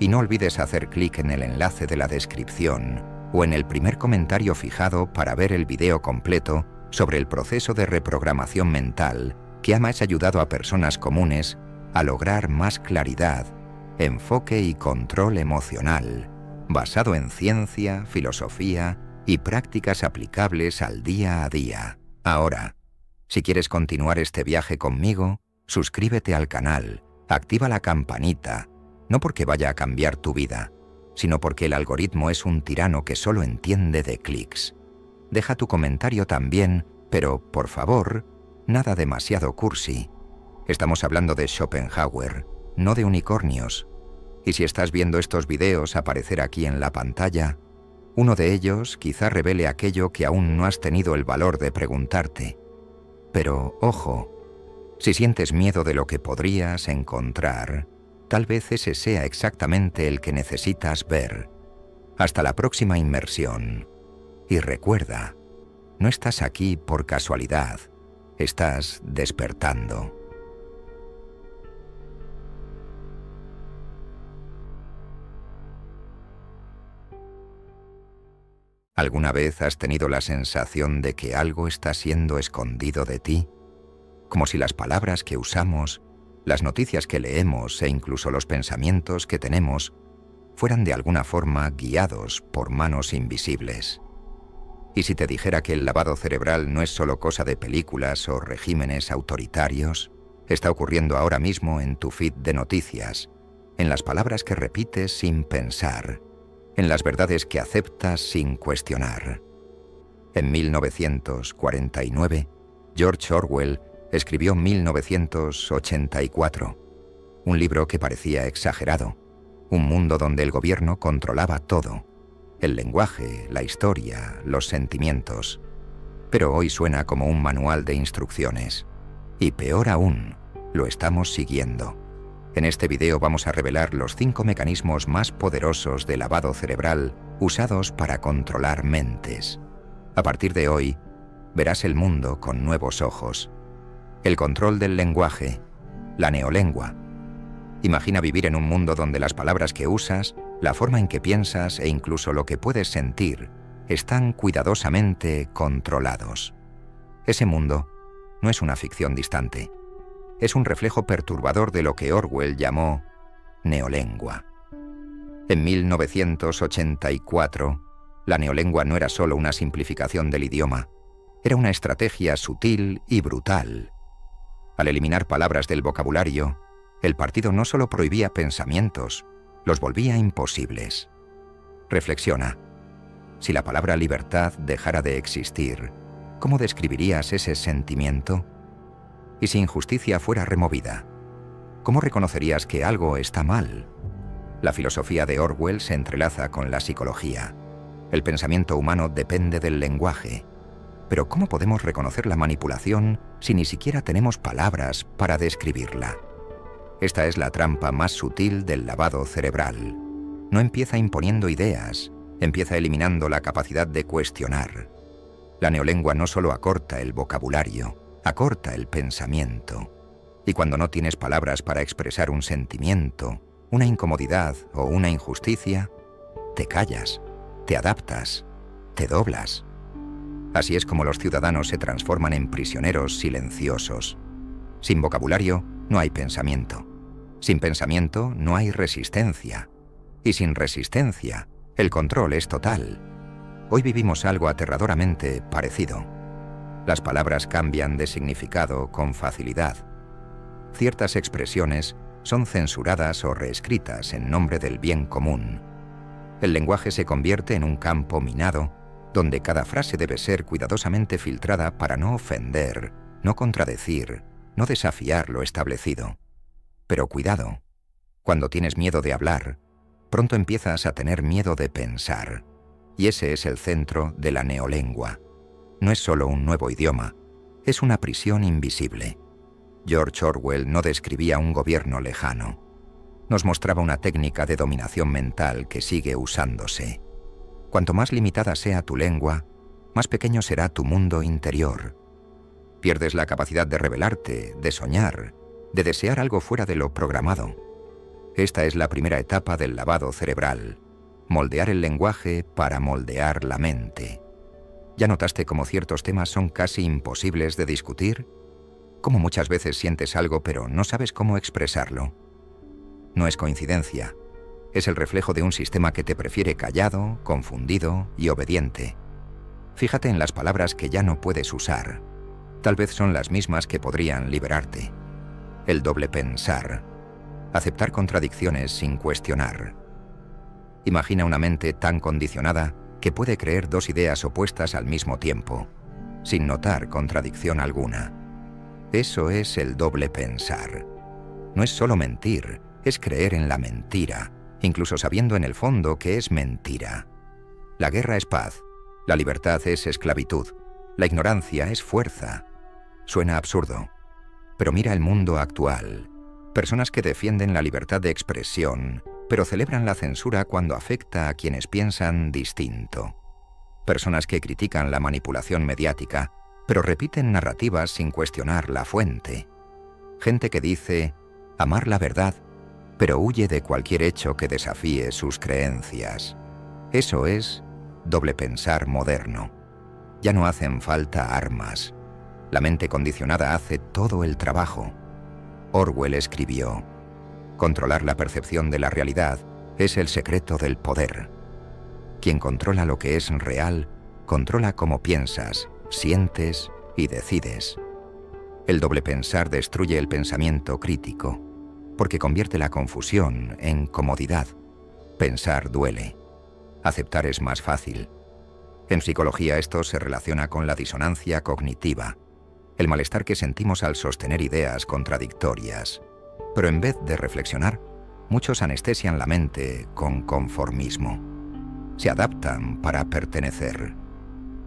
Y no olvides hacer clic en el enlace de la descripción o en el primer comentario fijado para ver el video completo sobre el proceso de reprogramación mental que ha ayudado a personas comunes a lograr más claridad, enfoque y control emocional, basado en ciencia, filosofía y prácticas aplicables al día a día. Ahora, si quieres continuar este viaje conmigo, suscríbete al canal, activa la campanita, no porque vaya a cambiar tu vida, sino porque el algoritmo es un tirano que solo entiende de clics. Deja tu comentario también, pero, por favor, nada demasiado cursi. Estamos hablando de Schopenhauer, no de unicornios. Y si estás viendo estos videos aparecer aquí en la pantalla, uno de ellos quizá revele aquello que aún no has tenido el valor de preguntarte. Pero, ojo, si sientes miedo de lo que podrías encontrar, tal vez ese sea exactamente el que necesitas ver. Hasta la próxima inmersión. Y recuerda, no estás aquí por casualidad, estás despertando. ¿Alguna vez has tenido la sensación de que algo está siendo escondido de ti? Como si las palabras que usamos, las noticias que leemos e incluso los pensamientos que tenemos fueran de alguna forma guiados por manos invisibles. ¿Y si te dijera que el lavado cerebral no es solo cosa de películas o regímenes autoritarios? Está ocurriendo ahora mismo en tu feed de noticias, en las palabras que repites sin pensar, en las verdades que aceptas sin cuestionar. En 1949, George Orwell escribió 1984, un libro que parecía exagerado, un mundo donde el gobierno controlaba todo, el lenguaje, la historia, los sentimientos. Pero hoy suena como un manual de instrucciones. Y peor aún, lo estamos siguiendo. En este video vamos a revelar los 5 mecanismos más poderosos de lavado cerebral usados para controlar mentes. A partir de hoy, verás el mundo con nuevos ojos. El control del lenguaje, la neolengua. Imagina vivir en un mundo donde las palabras que usas, la forma en que piensas e incluso lo que puedes sentir están cuidadosamente controlados. Ese mundo no es una ficción distante. Es un reflejo perturbador de lo que Orwell llamó neolengua. En 1984, la neolengua no era solo una simplificación del idioma, era una estrategia sutil y brutal. Al eliminar palabras del vocabulario, el partido no solo prohibía pensamientos, los volvía imposibles. Reflexiona. Si la palabra libertad dejara de existir, ¿cómo describirías ese sentimiento? Y si injusticia fuera removida, ¿cómo reconocerías que algo está mal? La filosofía de Orwell se entrelaza con la psicología. El pensamiento humano depende del lenguaje. Pero ¿cómo podemos reconocer la manipulación si ni siquiera tenemos palabras para describirla? Esta es la trampa más sutil del lavado cerebral. No empieza imponiendo ideas, empieza eliminando la capacidad de cuestionar. La neolengua no solo acorta el vocabulario, acorta el pensamiento. Y cuando no tienes palabras para expresar un sentimiento, una incomodidad o una injusticia, te callas, te adaptas, te doblas. Así es como los ciudadanos se transforman en prisioneros silenciosos. Sin vocabulario no hay pensamiento. Sin pensamiento no hay resistencia. Y sin resistencia, el control es total. Hoy vivimos algo aterradoramente parecido. Las palabras cambian de significado con facilidad. Ciertas expresiones son censuradas o reescritas en nombre del bien común. El lenguaje se convierte en un campo minado, donde cada frase debe ser cuidadosamente filtrada para no ofender, no contradecir, no desafiar lo establecido. Pero cuidado, cuando tienes miedo de hablar, pronto empiezas a tener miedo de pensar. Y ese es el centro de la neolengua. No es solo un nuevo idioma, es una prisión invisible. George Orwell no describía un gobierno lejano. Nos mostraba una técnica de dominación mental que sigue usándose. Cuanto más limitada sea tu lengua, más pequeño será tu mundo interior. Pierdes la capacidad de rebelarte, de soñar, de desear algo fuera de lo programado. Esta es la primera etapa del lavado cerebral. Moldear el lenguaje para moldear la mente. ¿Ya notaste cómo ciertos temas son casi imposibles de discutir? ¿Cómo muchas veces sientes algo pero no sabes cómo expresarlo? No es coincidencia. Es el reflejo de un sistema que te prefiere callado, confundido y obediente. Fíjate en las palabras que ya no puedes usar. Tal vez son las mismas que podrían liberarte. El doble pensar. Aceptar contradicciones sin cuestionar. Imagina una mente tan condicionada que puede creer dos ideas opuestas al mismo tiempo, sin notar contradicción alguna. Eso es el doble pensar. No es solo mentir, es creer en la mentira, incluso sabiendo en el fondo que es mentira. La guerra es paz, la libertad es esclavitud, la ignorancia es fuerza. Suena absurdo, pero mira el mundo actual. Personas que defienden la libertad de expresión, pero celebran la censura cuando afecta a quienes piensan distinto. Personas que critican la manipulación mediática, pero repiten narrativas sin cuestionar la fuente. Gente que dice amar la verdad, pero huye de cualquier hecho que desafíe sus creencias. Eso es doble pensar moderno. Ya no hacen falta armas. La mente condicionada hace todo el trabajo. Orwell escribió: controlar la percepción de la realidad es el secreto del poder. Quien controla lo que es real, controla cómo piensas, sientes y decides. El doble pensar destruye el pensamiento crítico, porque convierte la confusión en comodidad. Pensar duele. Aceptar es más fácil. En psicología esto se relaciona con la disonancia cognitiva, el malestar que sentimos al sostener ideas contradictorias. Pero en vez de reflexionar, muchos anestesian la mente con conformismo. Se adaptan para pertenecer.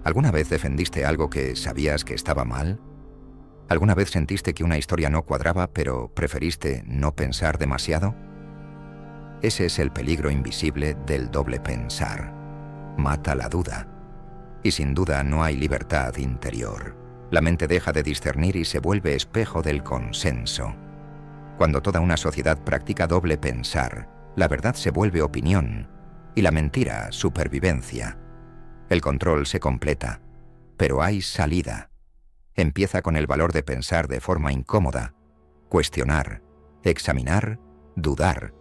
¿Alguna vez defendiste algo que sabías que estaba mal? ¿Alguna vez sentiste que una historia no cuadraba, pero preferiste no pensar demasiado? Ese es el peligro invisible del doble pensar. Mata la duda. Y sin duda no hay libertad interior. La mente deja de discernir y se vuelve espejo del consenso. Cuando toda una sociedad practica doble pensar, la verdad se vuelve opinión y la mentira supervivencia. El control se completa, pero hay salida. Empieza con el valor de pensar de forma incómoda, cuestionar, examinar, dudar.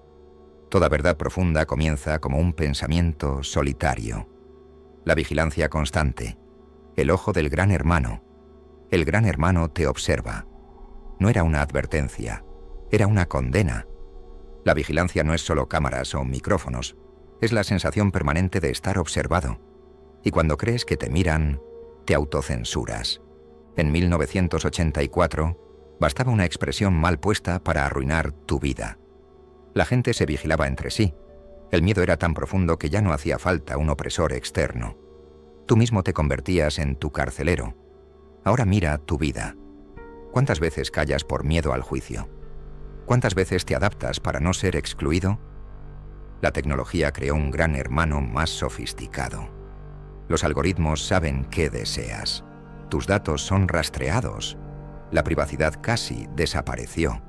Toda verdad profunda comienza como un pensamiento solitario. La vigilancia constante, el ojo del gran hermano. El gran hermano te observa. No era una advertencia, era una condena. La vigilancia no es solo cámaras o micrófonos, es la sensación permanente de estar observado. Y cuando crees que te miran, te autocensuras. En 1984, bastaba una expresión mal puesta para arruinar tu vida. La gente se vigilaba entre sí. El miedo era tan profundo que ya no hacía falta un opresor externo. Tú mismo te convertías en tu carcelero. Ahora mira tu vida. ¿Cuántas veces callas por miedo al juicio? ¿Cuántas veces te adaptas para no ser excluido? La tecnología creó un gran hermano más sofisticado. Los algoritmos saben qué deseas. Tus datos son rastreados. La privacidad casi desapareció.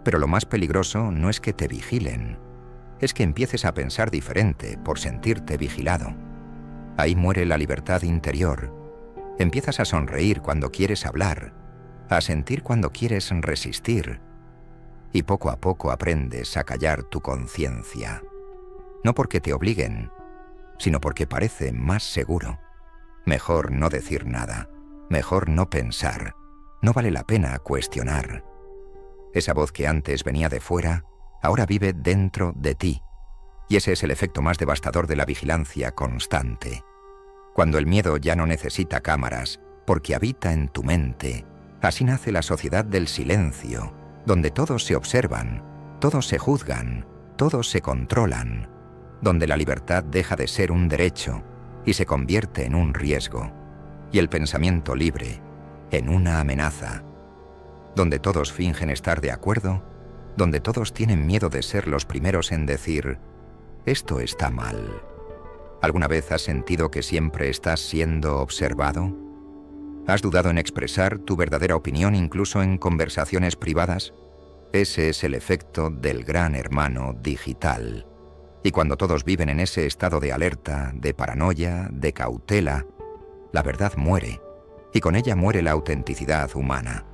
Pero lo más peligroso no es que te vigilen, es que empieces a pensar diferente por sentirte vigilado. Ahí muere la libertad interior. Empiezas a sonreír cuando quieres hablar, a sentir cuando quieres resistir, y poco a poco aprendes a callar tu conciencia. No porque te obliguen, sino porque parece más seguro. Mejor no decir nada, mejor no pensar, no vale la pena cuestionar. Esa voz que antes venía de fuera, ahora vive dentro de ti, y ese es el efecto más devastador de la vigilancia constante. Cuando el miedo ya no necesita cámaras, porque habita en tu mente, así nace la sociedad del silencio, donde todos se observan, todos se juzgan, todos se controlan, donde la libertad deja de ser un derecho y se convierte en un riesgo, y el pensamiento libre en una amenaza, donde todos fingen estar de acuerdo, donde todos tienen miedo de ser los primeros en decir, esto está mal. ¿Alguna vez has sentido que siempre estás siendo observado? ¿Has dudado en expresar tu verdadera opinión incluso en conversaciones privadas? Ese es el efecto del gran hermano digital. Y cuando todos viven en ese estado de alerta, de paranoia, de cautela, la verdad muere, y con ella muere la autenticidad humana.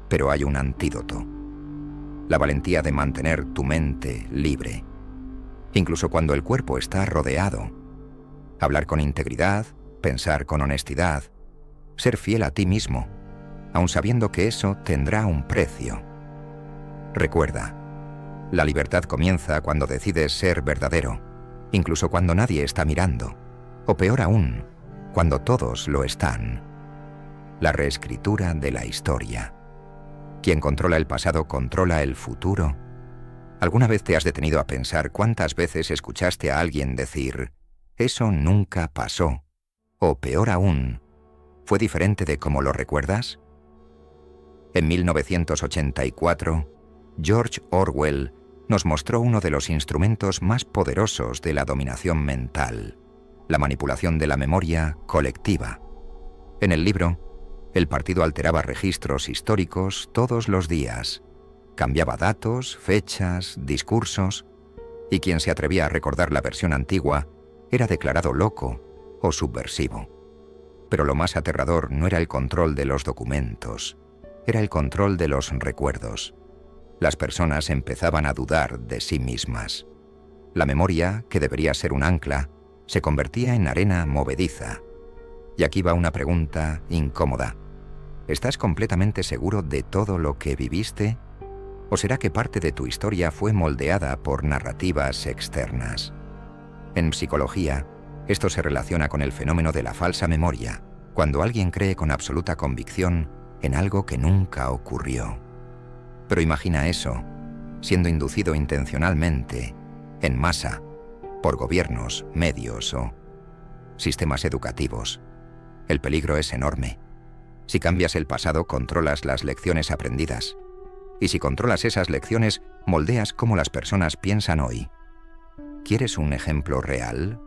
Pero hay un antídoto: la valentía de mantener tu mente libre, incluso cuando el cuerpo está rodeado. Hablar con integridad, pensar con honestidad, ser fiel a ti mismo, aun sabiendo que eso tendrá un precio. Recuerda, la libertad comienza cuando decides ser verdadero, incluso cuando nadie está mirando, o peor aún, cuando todos lo están. La reescritura de la historia. Quien controla el pasado controla el futuro. ¿Alguna vez te has detenido a pensar cuántas veces escuchaste a alguien decir: «Eso nunca pasó», o peor aún, «¿Fue diferente de cómo lo recuerdas?» En 1984, George Orwell nos mostró uno de los instrumentos más poderosos de la dominación mental: la manipulación de la memoria colectiva. En el libro, el partido alteraba registros históricos todos los días, cambiaba datos, fechas, discursos, y quien se atrevía a recordar la versión antigua era declarado loco o subversivo. Pero lo más aterrador no era el control de los documentos, era el control de los recuerdos. Las personas empezaban a dudar de sí mismas. La memoria, que debería ser un ancla, se convertía en arena movediza. Y aquí va una pregunta incómoda: ¿estás completamente seguro de todo lo que viviste? ¿O será que parte de tu historia fue moldeada por narrativas externas? En psicología, esto se relaciona con el fenómeno de la falsa memoria, cuando alguien cree con absoluta convicción en algo que nunca ocurrió. Pero imagina eso, siendo inducido intencionalmente, en masa, por gobiernos, medios o sistemas educativos. El peligro es enorme. Si cambias el pasado, controlas las lecciones aprendidas. Y si controlas esas lecciones, moldeas cómo las personas piensan hoy. ¿Quieres un ejemplo real?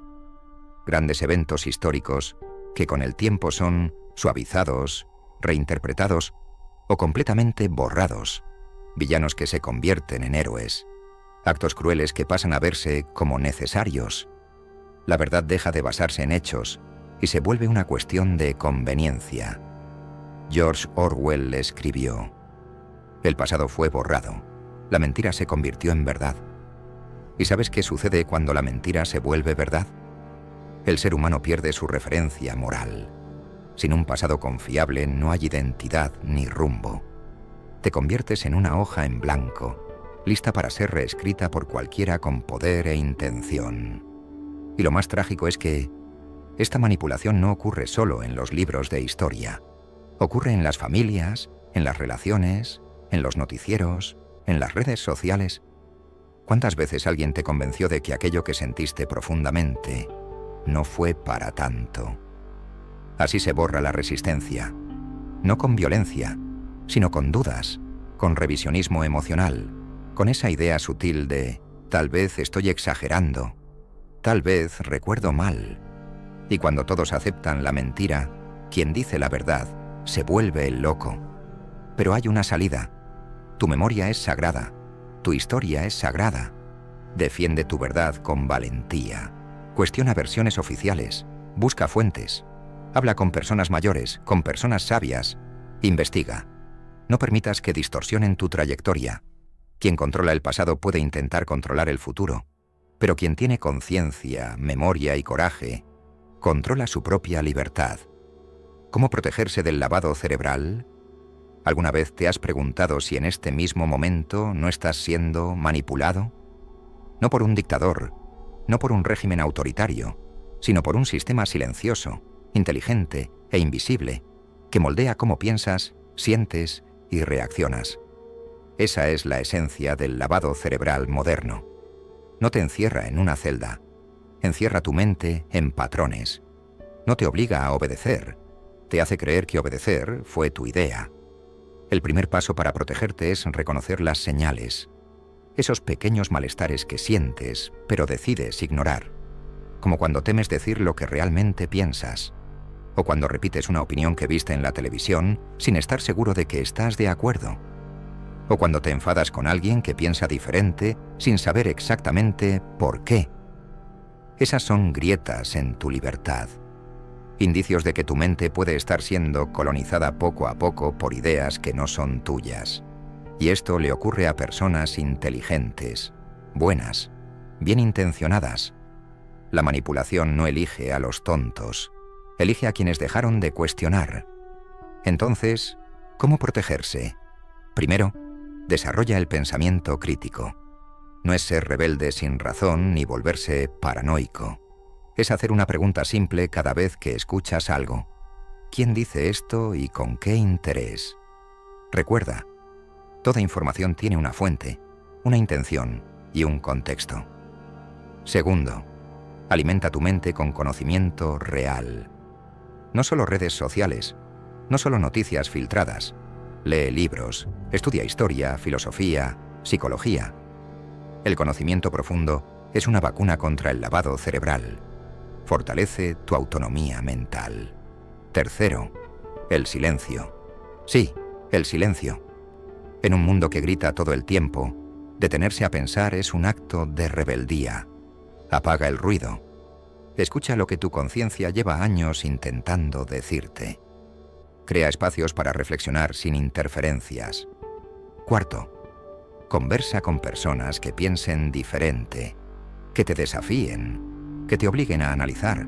Grandes eventos históricos que con el tiempo son suavizados, reinterpretados o completamente borrados. Villanos que se convierten en héroes. Actos crueles que pasan a verse como necesarios. La verdad deja de basarse en hechos y se vuelve una cuestión de conveniencia. George Orwell escribió: «El pasado fue borrado. La mentira se convirtió en verdad». ¿Y sabes qué sucede cuando la mentira se vuelve verdad? El ser humano pierde su referencia moral. Sin un pasado confiable no hay identidad ni rumbo. Te conviertes en una hoja en blanco, lista para ser reescrita por cualquiera con poder e intención. Y lo más trágico es que esta manipulación no ocurre solo en los libros de historia. Ocurre en las familias, en las relaciones, en los noticieros, en las redes sociales. ¿Cuántas veces alguien te convenció de que aquello que sentiste profundamente no fue para tanto? Así se borra la resistencia, no con violencia, sino con dudas, con revisionismo emocional, con esa idea sutil de tal vez estoy exagerando, tal vez recuerdo mal. Y cuando todos aceptan la mentira, quien dice la verdad se vuelve el loco. Pero hay una salida. Tu memoria es sagrada, tu historia es sagrada. Defiende tu verdad con valentía. Cuestiona versiones oficiales, busca fuentes, habla con personas mayores, con personas sabias, investiga. No permitas que distorsionen tu trayectoria. Quien controla el pasado puede intentar controlar el futuro, pero quien tiene conciencia, memoria y coraje, controla su propia libertad. ¿Cómo protegerse del lavado cerebral? ¿Alguna vez te has preguntado si en este mismo momento no estás siendo manipulado? No por un dictador, no por un régimen autoritario, sino por un sistema silencioso, inteligente e invisible, que moldea cómo piensas, sientes y reaccionas. Esa es la esencia del lavado cerebral moderno. No te encierra en una celda, encierra tu mente en patrones. No te obliga a obedecer, te hace creer que obedecer fue tu idea. El primer paso para protegerte es reconocer las señales, esos pequeños malestares que sientes, pero decides ignorar, como cuando temes decir lo que realmente piensas, o cuando repites una opinión que viste en la televisión sin estar seguro de que estás de acuerdo, O cuando te enfadas con alguien que piensa diferente sin saber exactamente por qué. Esas son grietas en tu libertad. Indicios de que tu mente puede estar siendo colonizada poco a poco por ideas que no son tuyas. Y esto le ocurre a personas inteligentes, buenas, bien intencionadas. La manipulación no elige a los tontos, elige a quienes dejaron de cuestionar. Entonces, ¿cómo protegerse? Primero, desarrolla el pensamiento crítico. No es ser rebelde sin razón ni volverse paranoico. Es hacer una pregunta simple cada vez que escuchas algo. ¿Quién dice esto y con qué interés? Recuerda, toda información tiene una fuente, una intención y un contexto. Segundo, alimenta tu mente con conocimiento real. No solo redes sociales, no solo noticias filtradas. Lee libros, estudia historia, filosofía, psicología. El conocimiento profundo es una vacuna contra el lavado cerebral. Fortalece tu autonomía mental. Tercero, el silencio. Sí, el silencio. En un mundo que grita todo el tiempo, detenerse a pensar es un acto de rebeldía. Apaga el ruido. Escucha lo que tu conciencia lleva años intentando decirte. Crea espacios para reflexionar sin interferencias. Cuarto, conversa con personas que piensen diferente, que te desafíen, que te obliguen a analizar,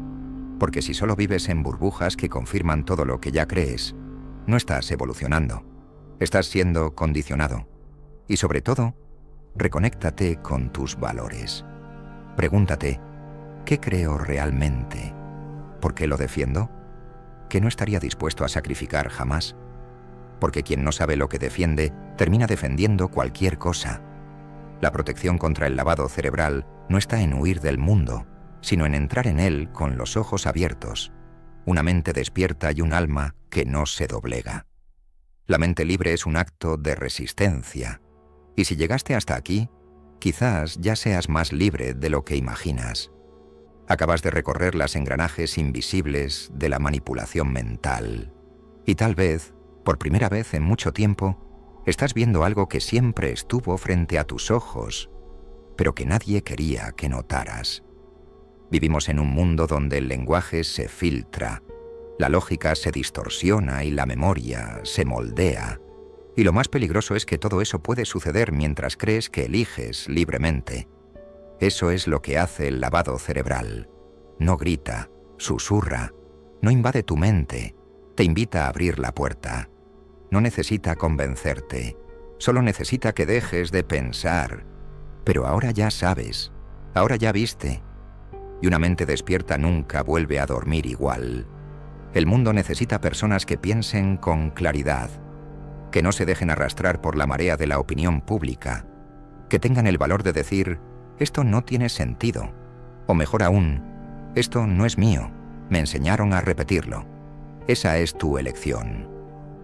porque si solo vives en burbujas que confirman todo lo que ya crees, no estás evolucionando, estás siendo condicionado. Y sobre todo, reconéctate con tus valores. Pregúntate, ¿qué creo realmente? ¿Por qué lo defiendo? ¿Que no estaría dispuesto a sacrificar jamás? Porque quien no sabe lo que defiende, termina defendiendo cualquier cosa. La protección contra el lavado cerebral no está en huir del mundo, sino en entrar en él con los ojos abiertos, una mente despierta y un alma que no se doblega. La mente libre es un acto de resistencia, y si llegaste hasta aquí, quizás ya seas más libre de lo que imaginas. Acabas de recorrer los engranajes invisibles de la manipulación mental. Y tal vez, por primera vez en mucho tiempo, estás viendo algo que siempre estuvo frente a tus ojos, pero que nadie quería que notaras. Vivimos en un mundo donde el lenguaje se filtra, la lógica se distorsiona y la memoria se moldea. Y lo más peligroso es que todo eso puede suceder mientras crees que eliges libremente. Eso es lo que hace el lavado cerebral. No grita, susurra, no invade tu mente, te invita a abrir la puerta. No necesita convencerte, solo necesita que dejes de pensar. Pero ahora ya sabes, ahora ya viste. Y una mente despierta nunca vuelve a dormir igual. El mundo necesita personas que piensen con claridad, que no se dejen arrastrar por la marea de la opinión pública, que tengan el valor de decir, esto no tiene sentido, o mejor aún, esto no es mío, me enseñaron a repetirlo. Esa es tu elección.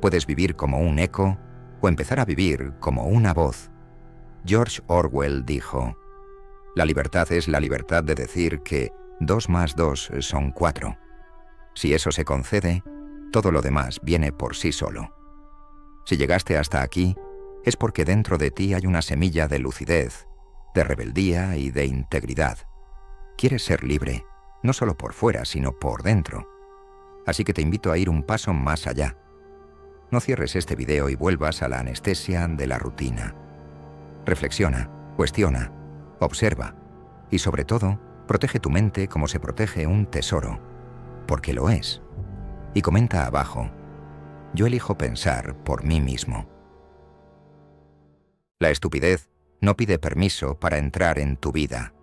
Puedes vivir como un eco o empezar a vivir como una voz. George Orwell dijo, la libertad es la libertad de decir que 2 más 2 son 4. Si eso se concede, todo lo demás viene por sí solo. Si llegaste hasta aquí, es porque dentro de ti hay una semilla de lucidez, de rebeldía y de integridad. Quieres ser libre, no solo por fuera, sino por dentro. Así que te invito a ir un paso más allá. No cierres este video y vuelvas a la anestesia de la rutina. Reflexiona, cuestiona, observa y sobre todo, protege tu mente como se protege un tesoro, porque lo es. Y comenta abajo, yo elijo pensar por mí mismo. La estupidez no pide permiso para entrar en tu vida.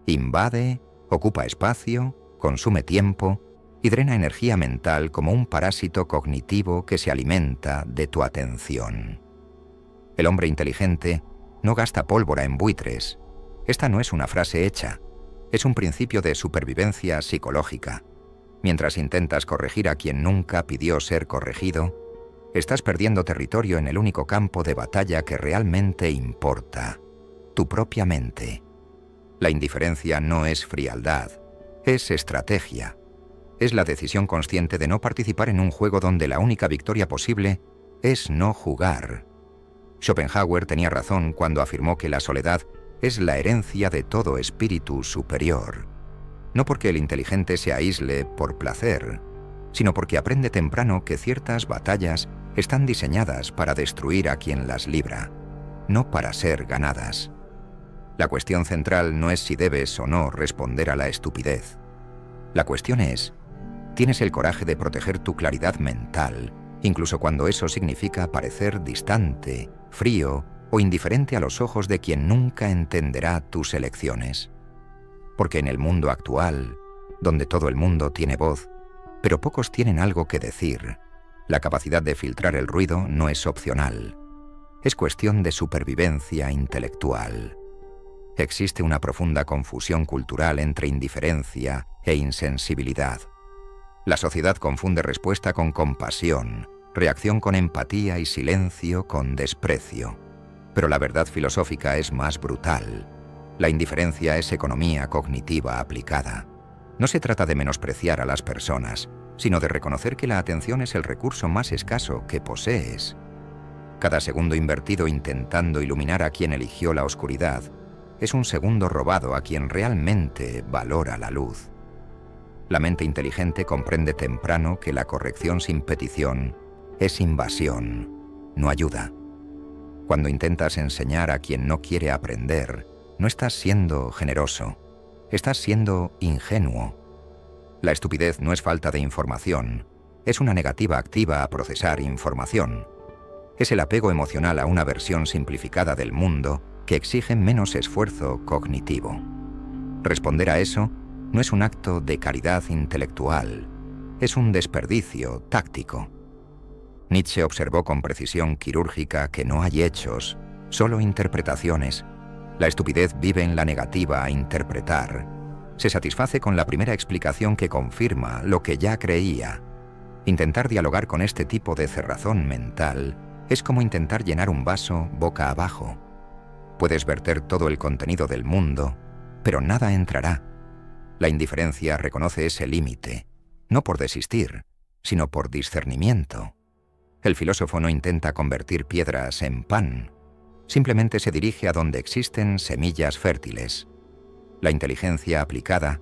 Invade, ocupa espacio, consume tiempo y drena energía mental como un parásito cognitivo que se alimenta de tu atención. El hombre inteligente no gasta pólvora en buitres. Esta no es una frase hecha, es un principio de supervivencia psicológica. Mientras intentas corregir a quien nunca pidió ser corregido, estás perdiendo territorio en el único campo de batalla que realmente importa, tu propia mente. La indiferencia no es frialdad, es estrategia. Es la decisión consciente de no participar en un juego donde la única victoria posible es no jugar. Schopenhauer tenía razón cuando afirmó que la soledad es la herencia de todo espíritu superior. No porque el inteligente se aísle por placer, sino porque aprende temprano que ciertas batallas están diseñadas para destruir a quien las libra, no para ser ganadas. La cuestión central no es si debes o no responder a la estupidez. La cuestión es, ¿tienes el coraje de proteger tu claridad mental, incluso cuando eso significa parecer distante, frío o indiferente a los ojos de quien nunca entenderá tus elecciones? Porque en el mundo actual, donde todo el mundo tiene voz, pero pocos tienen algo que decir, la capacidad de filtrar el ruido no es opcional. Es cuestión de supervivencia intelectual. Existe una profunda confusión cultural entre indiferencia e insensibilidad. La sociedad confunde respuesta con compasión, reacción con empatía y silencio con desprecio. Pero la verdad filosófica es más brutal. La indiferencia es economía cognitiva aplicada. No se trata de menospreciar a las personas, sino de reconocer que la atención es el recurso más escaso que posees. Cada segundo invertido intentando iluminar a quien eligió la oscuridad es un segundo robado a quien realmente valora la luz. La mente inteligente comprende temprano que la corrección sin petición es invasión, no ayuda. Cuando intentas enseñar a quien no quiere aprender, no estás siendo generoso, estás siendo ingenuo. La estupidez no es falta de información, es una negativa activa a procesar información. Es el apego emocional a una versión simplificada del mundo que exige menos esfuerzo cognitivo. Responder a eso no es un acto de caridad intelectual, es un desperdicio táctico. Nietzsche observó con precisión quirúrgica que no hay hechos, solo interpretaciones. La estupidez vive en la negativa a interpretar. Se satisface con la primera explicación que confirma lo que ya creía. Intentar dialogar con este tipo de cerrazón mental es como intentar llenar un vaso boca abajo. Puedes verter todo el contenido del mundo, pero nada entrará. La indiferencia reconoce ese límite, no por desistir, sino por discernimiento. El filósofo no intenta convertir piedras en pan, simplemente se dirige a donde existen semillas fértiles. La inteligencia aplicada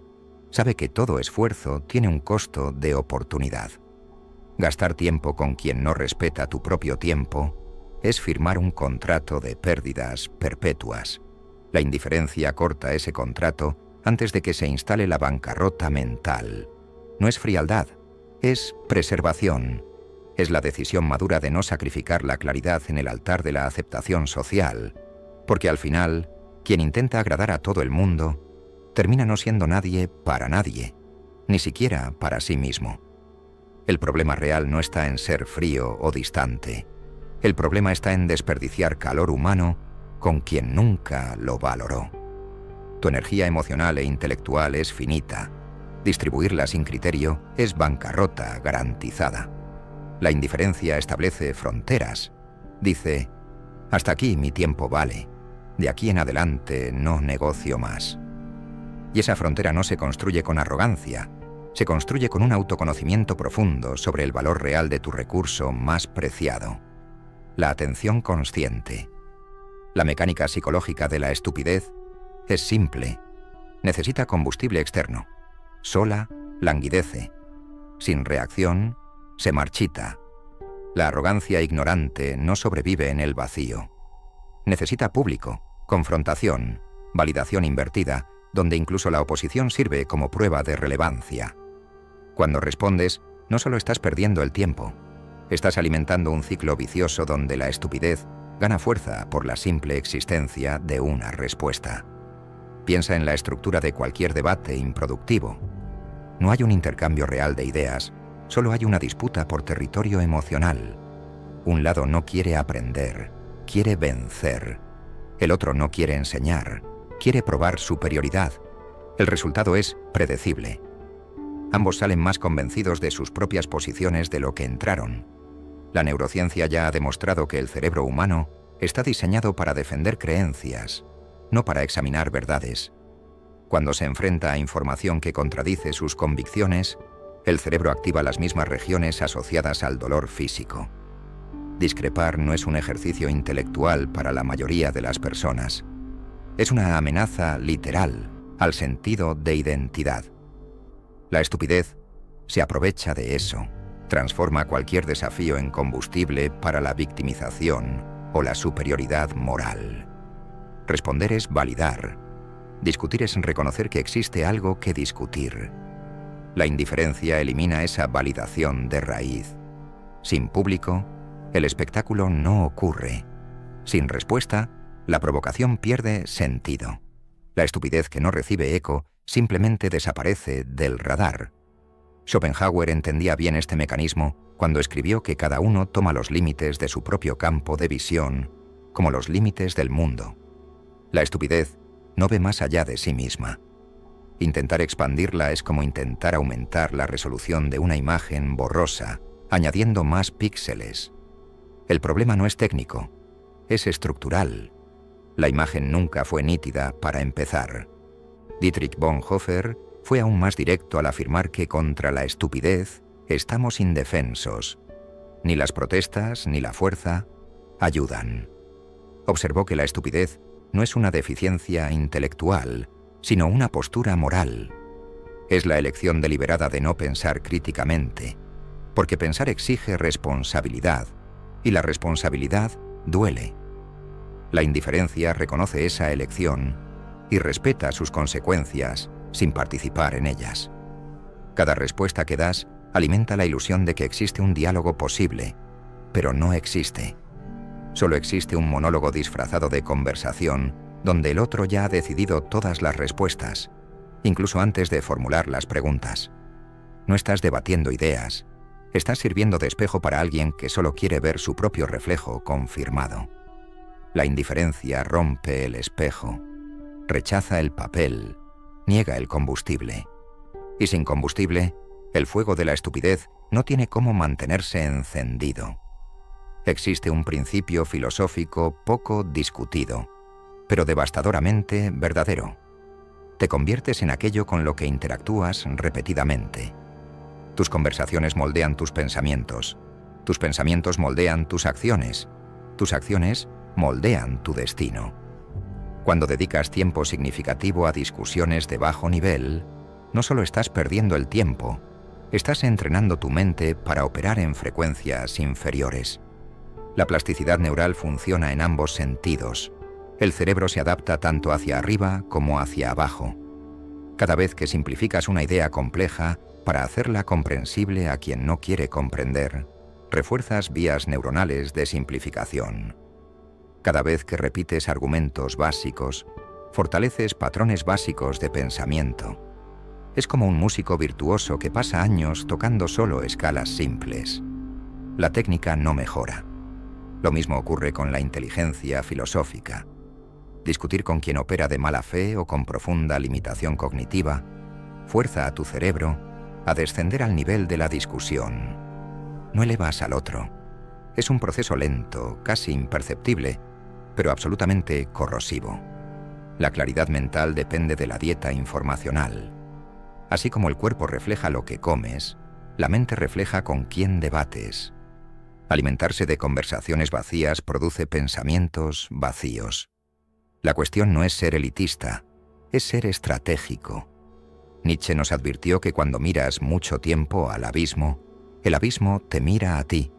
sabe que todo esfuerzo tiene un costo de oportunidad. Gastar tiempo con quien no respeta tu propio tiempo es firmar un contrato de pérdidas perpetuas. La indiferencia corta ese contrato antes de que se instale la bancarrota mental. No es frialdad, es preservación. Es la decisión madura de no sacrificar la claridad en el altar de la aceptación social, porque al final, quien intenta agradar a todo el mundo, termina no siendo nadie para nadie, ni siquiera para sí mismo. El problema real no está en ser frío o distante. El problema está en desperdiciar calor humano con quien nunca lo valoró. Tu energía emocional e intelectual es finita. Distribuirla sin criterio es bancarrota garantizada. La indiferencia establece fronteras. Dice, hasta aquí mi tiempo vale. De aquí en adelante no negocio más. Y esa frontera no se construye con arrogancia. Se construye con un autoconocimiento profundo sobre el valor real de tu recurso más preciado. La atención consciente. La mecánica psicológica de la estupidez es simple. Necesita combustible externo. Sola, languidece. Sin reacción, se marchita. La arrogancia ignorante no sobrevive en el vacío. Necesita público, confrontación, validación invertida, donde incluso la oposición sirve como prueba de relevancia. Cuando respondes, no solo estás perdiendo el tiempo, estás alimentando un ciclo vicioso donde la estupidez gana fuerza por la simple existencia de una respuesta. Piensa en la estructura de cualquier debate improductivo. No hay un intercambio real de ideas, solo hay una disputa por territorio emocional. Un lado no quiere aprender, quiere vencer. El otro no quiere enseñar, quiere probar superioridad. El resultado es predecible. Ambos salen más convencidos de sus propias posiciones de lo que entraron. La neurociencia ya ha demostrado que el cerebro humano está diseñado para defender creencias, no para examinar verdades. Cuando se enfrenta a información que contradice sus convicciones, el cerebro activa las mismas regiones asociadas al dolor físico. Discrepar no es un ejercicio intelectual para la mayoría de las personas. Es una amenaza literal al sentido de identidad. La estupidez se aprovecha de eso, transforma cualquier desafío en combustible para la victimización o la superioridad moral. Responder es validar. Discutir es reconocer que existe algo que discutir. La indiferencia elimina esa validación de raíz. Sin público, el espectáculo no ocurre. Sin respuesta, la provocación pierde sentido. La estupidez que no recibe eco simplemente desaparece del radar. Schopenhauer entendía bien este mecanismo cuando escribió que cada uno toma los límites de su propio campo de visión como los límites del mundo. La estupidez no ve más allá de sí misma. Intentar expandirla es como intentar aumentar la resolución de una imagen borrosa, añadiendo más píxeles. El problema no es técnico, es estructural. La imagen nunca fue nítida para empezar. Dietrich Bonhoeffer fue aún más directo al afirmar que contra la estupidez estamos indefensos. Ni las protestas ni la fuerza ayudan. Observó que la estupidez no es una deficiencia intelectual, sino una postura moral. Es la elección deliberada de no pensar críticamente, porque pensar exige responsabilidad, y la responsabilidad duele. La indiferencia reconoce esa elección y respeta sus consecuencias sin participar en ellas. Cada respuesta que das alimenta la ilusión de que existe un diálogo posible, pero no existe. Solo existe un monólogo disfrazado de conversación donde el otro ya ha decidido todas las respuestas, incluso antes de formular las preguntas. No estás debatiendo ideas, estás sirviendo de espejo para alguien que solo quiere ver su propio reflejo confirmado. La indiferencia rompe el espejo, rechaza el papel, niega el combustible. Y sin combustible, el fuego de la estupidez no tiene cómo mantenerse encendido. Existe un principio filosófico poco discutido, pero devastadoramente verdadero. Te conviertes en aquello con lo que interactúas repetidamente. Tus conversaciones moldean tus pensamientos moldean tus acciones moldean tu destino. Cuando dedicas tiempo significativo a discusiones de bajo nivel, no solo estás perdiendo el tiempo, estás entrenando tu mente para operar en frecuencias inferiores. La plasticidad neural funciona en ambos sentidos. El cerebro se adapta tanto hacia arriba como hacia abajo. Cada vez que simplificas una idea compleja para hacerla comprensible a quien no quiere comprender, refuerzas vías neuronales de simplificación. Cada vez que repites argumentos básicos, fortaleces patrones básicos de pensamiento. Es como un músico virtuoso que pasa años tocando solo escalas simples. La técnica no mejora. Lo mismo ocurre con la inteligencia filosófica. Discutir con quien opera de mala fe o con profunda limitación cognitiva fuerza a tu cerebro a descender al nivel de la discusión. No elevas al otro. Es un proceso lento, casi imperceptible, pero absolutamente corrosivo. La claridad mental depende de la dieta informacional. Así como el cuerpo refleja lo que comes, la mente refleja con quién debates. Alimentarse de conversaciones vacías produce pensamientos vacíos. La cuestión no es ser elitista, es ser estratégico. Nietzsche nos advirtió que cuando miras mucho tiempo al abismo, el abismo te mira a ti.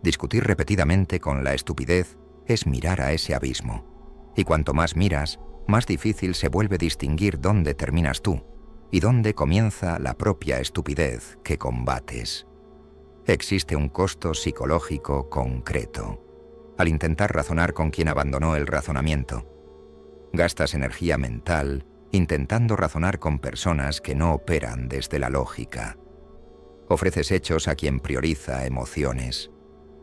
Discutir repetidamente con la estupidez es mirar a ese abismo. Y cuanto más miras, más difícil se vuelve distinguir dónde terminas tú y dónde comienza la propia estupidez que combates. Existe un costo psicológico concreto al intentar razonar con quien abandonó el razonamiento. Gastas energía mental intentando razonar con personas que no operan desde la lógica. Ofreces hechos a quien prioriza emociones.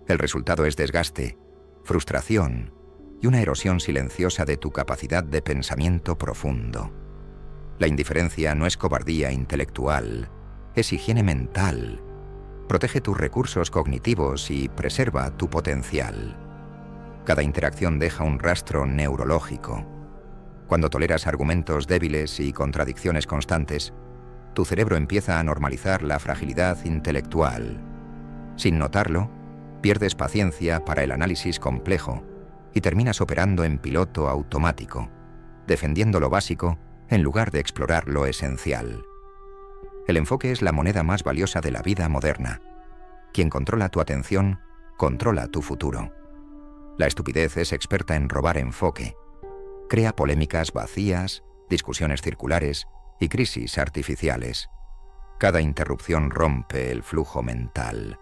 El resultado es desgaste, frustración y una erosión silenciosa de tu capacidad de pensamiento profundo. La indiferencia no es cobardía intelectual, es higiene mental. Protege tus recursos cognitivos y preserva tu potencial. Cada interacción deja un rastro neurológico. Cuando toleras argumentos débiles y contradicciones constantes, tu cerebro empieza a normalizar la fragilidad intelectual. Sin notarlo, Pierdes paciencia para el análisis complejo y terminas operando en piloto automático, defendiendo lo básico en lugar de explorar lo esencial. El enfoque es la moneda más valiosa de la vida moderna. Quien controla tu atención, controla tu futuro. La estupidez es experta en robar enfoque. Crea polémicas vacías, discusiones circulares y crisis artificiales. Cada interrupción rompe el flujo mental.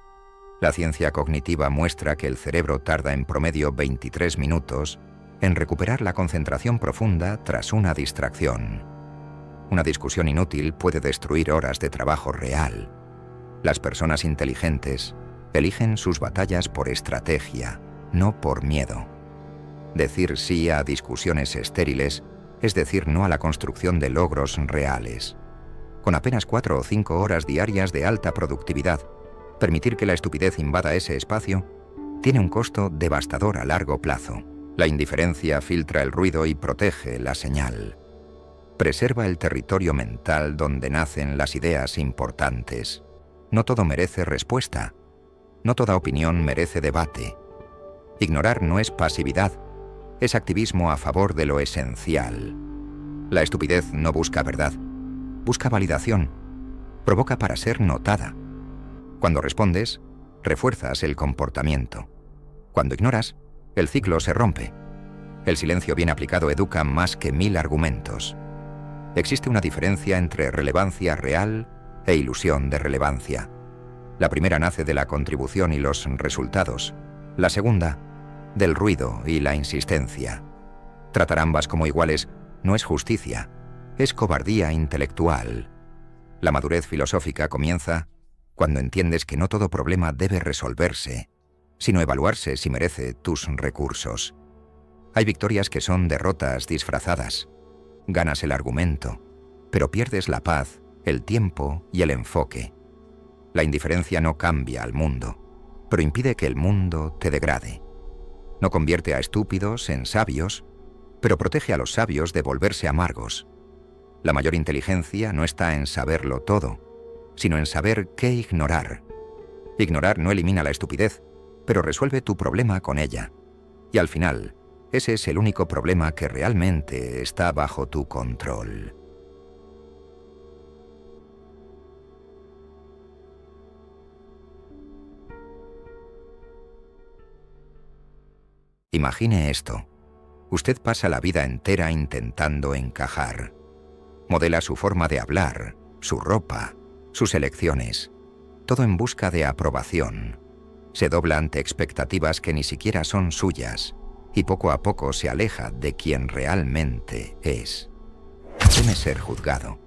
La ciencia cognitiva muestra que el cerebro tarda en promedio 23 minutos en recuperar la concentración profunda tras una distracción. Una discusión inútil puede destruir horas de trabajo real. Las personas inteligentes eligen sus batallas por estrategia, no por miedo. Decir sí a discusiones estériles es decir no a la construcción de logros reales. Con apenas 4 o 5 horas diarias de alta productividad, permitir que la estupidez invada ese espacio tiene un costo devastador a largo plazo. La indiferencia filtra el ruido y protege la señal. Preserva el territorio mental donde nacen las ideas importantes. No todo merece respuesta. No toda opinión merece debate. Ignorar no es pasividad, es activismo a favor de lo esencial. La estupidez no busca verdad, busca validación, provoca para ser notada. Cuando respondes, refuerzas el comportamiento. Cuando ignoras, el ciclo se rompe. El silencio bien aplicado educa más que 1000 argumentos. Existe una diferencia entre relevancia real e ilusión de relevancia. La primera nace de la contribución y los resultados. La segunda, del ruido y la insistencia. Tratar ambas como iguales no es justicia, es cobardía intelectual. La madurez filosófica comienza cuando entiendes que no todo problema debe resolverse, sino evaluarse si merece tus recursos. Hay victorias que son derrotas disfrazadas. Ganas el argumento, pero pierdes la paz, el tiempo y el enfoque. La indiferencia no cambia al mundo, pero impide que el mundo te degrade. No convierte a estúpidos en sabios, pero protege a los sabios de volverse amargos. La mayor inteligencia no está en saberlo todo, sino en saber qué ignorar. Ignorar no elimina la estupidez, pero resuelve tu problema con ella. Y al final, ese es el único problema que realmente está bajo tu control. Imagine esto. Usted pasa la vida entera intentando encajar. Modela su forma de hablar, su ropa, sus elecciones, todo en busca de aprobación. Se dobla ante expectativas que ni siquiera son suyas y poco a poco se aleja de quien realmente es. Teme ser juzgado.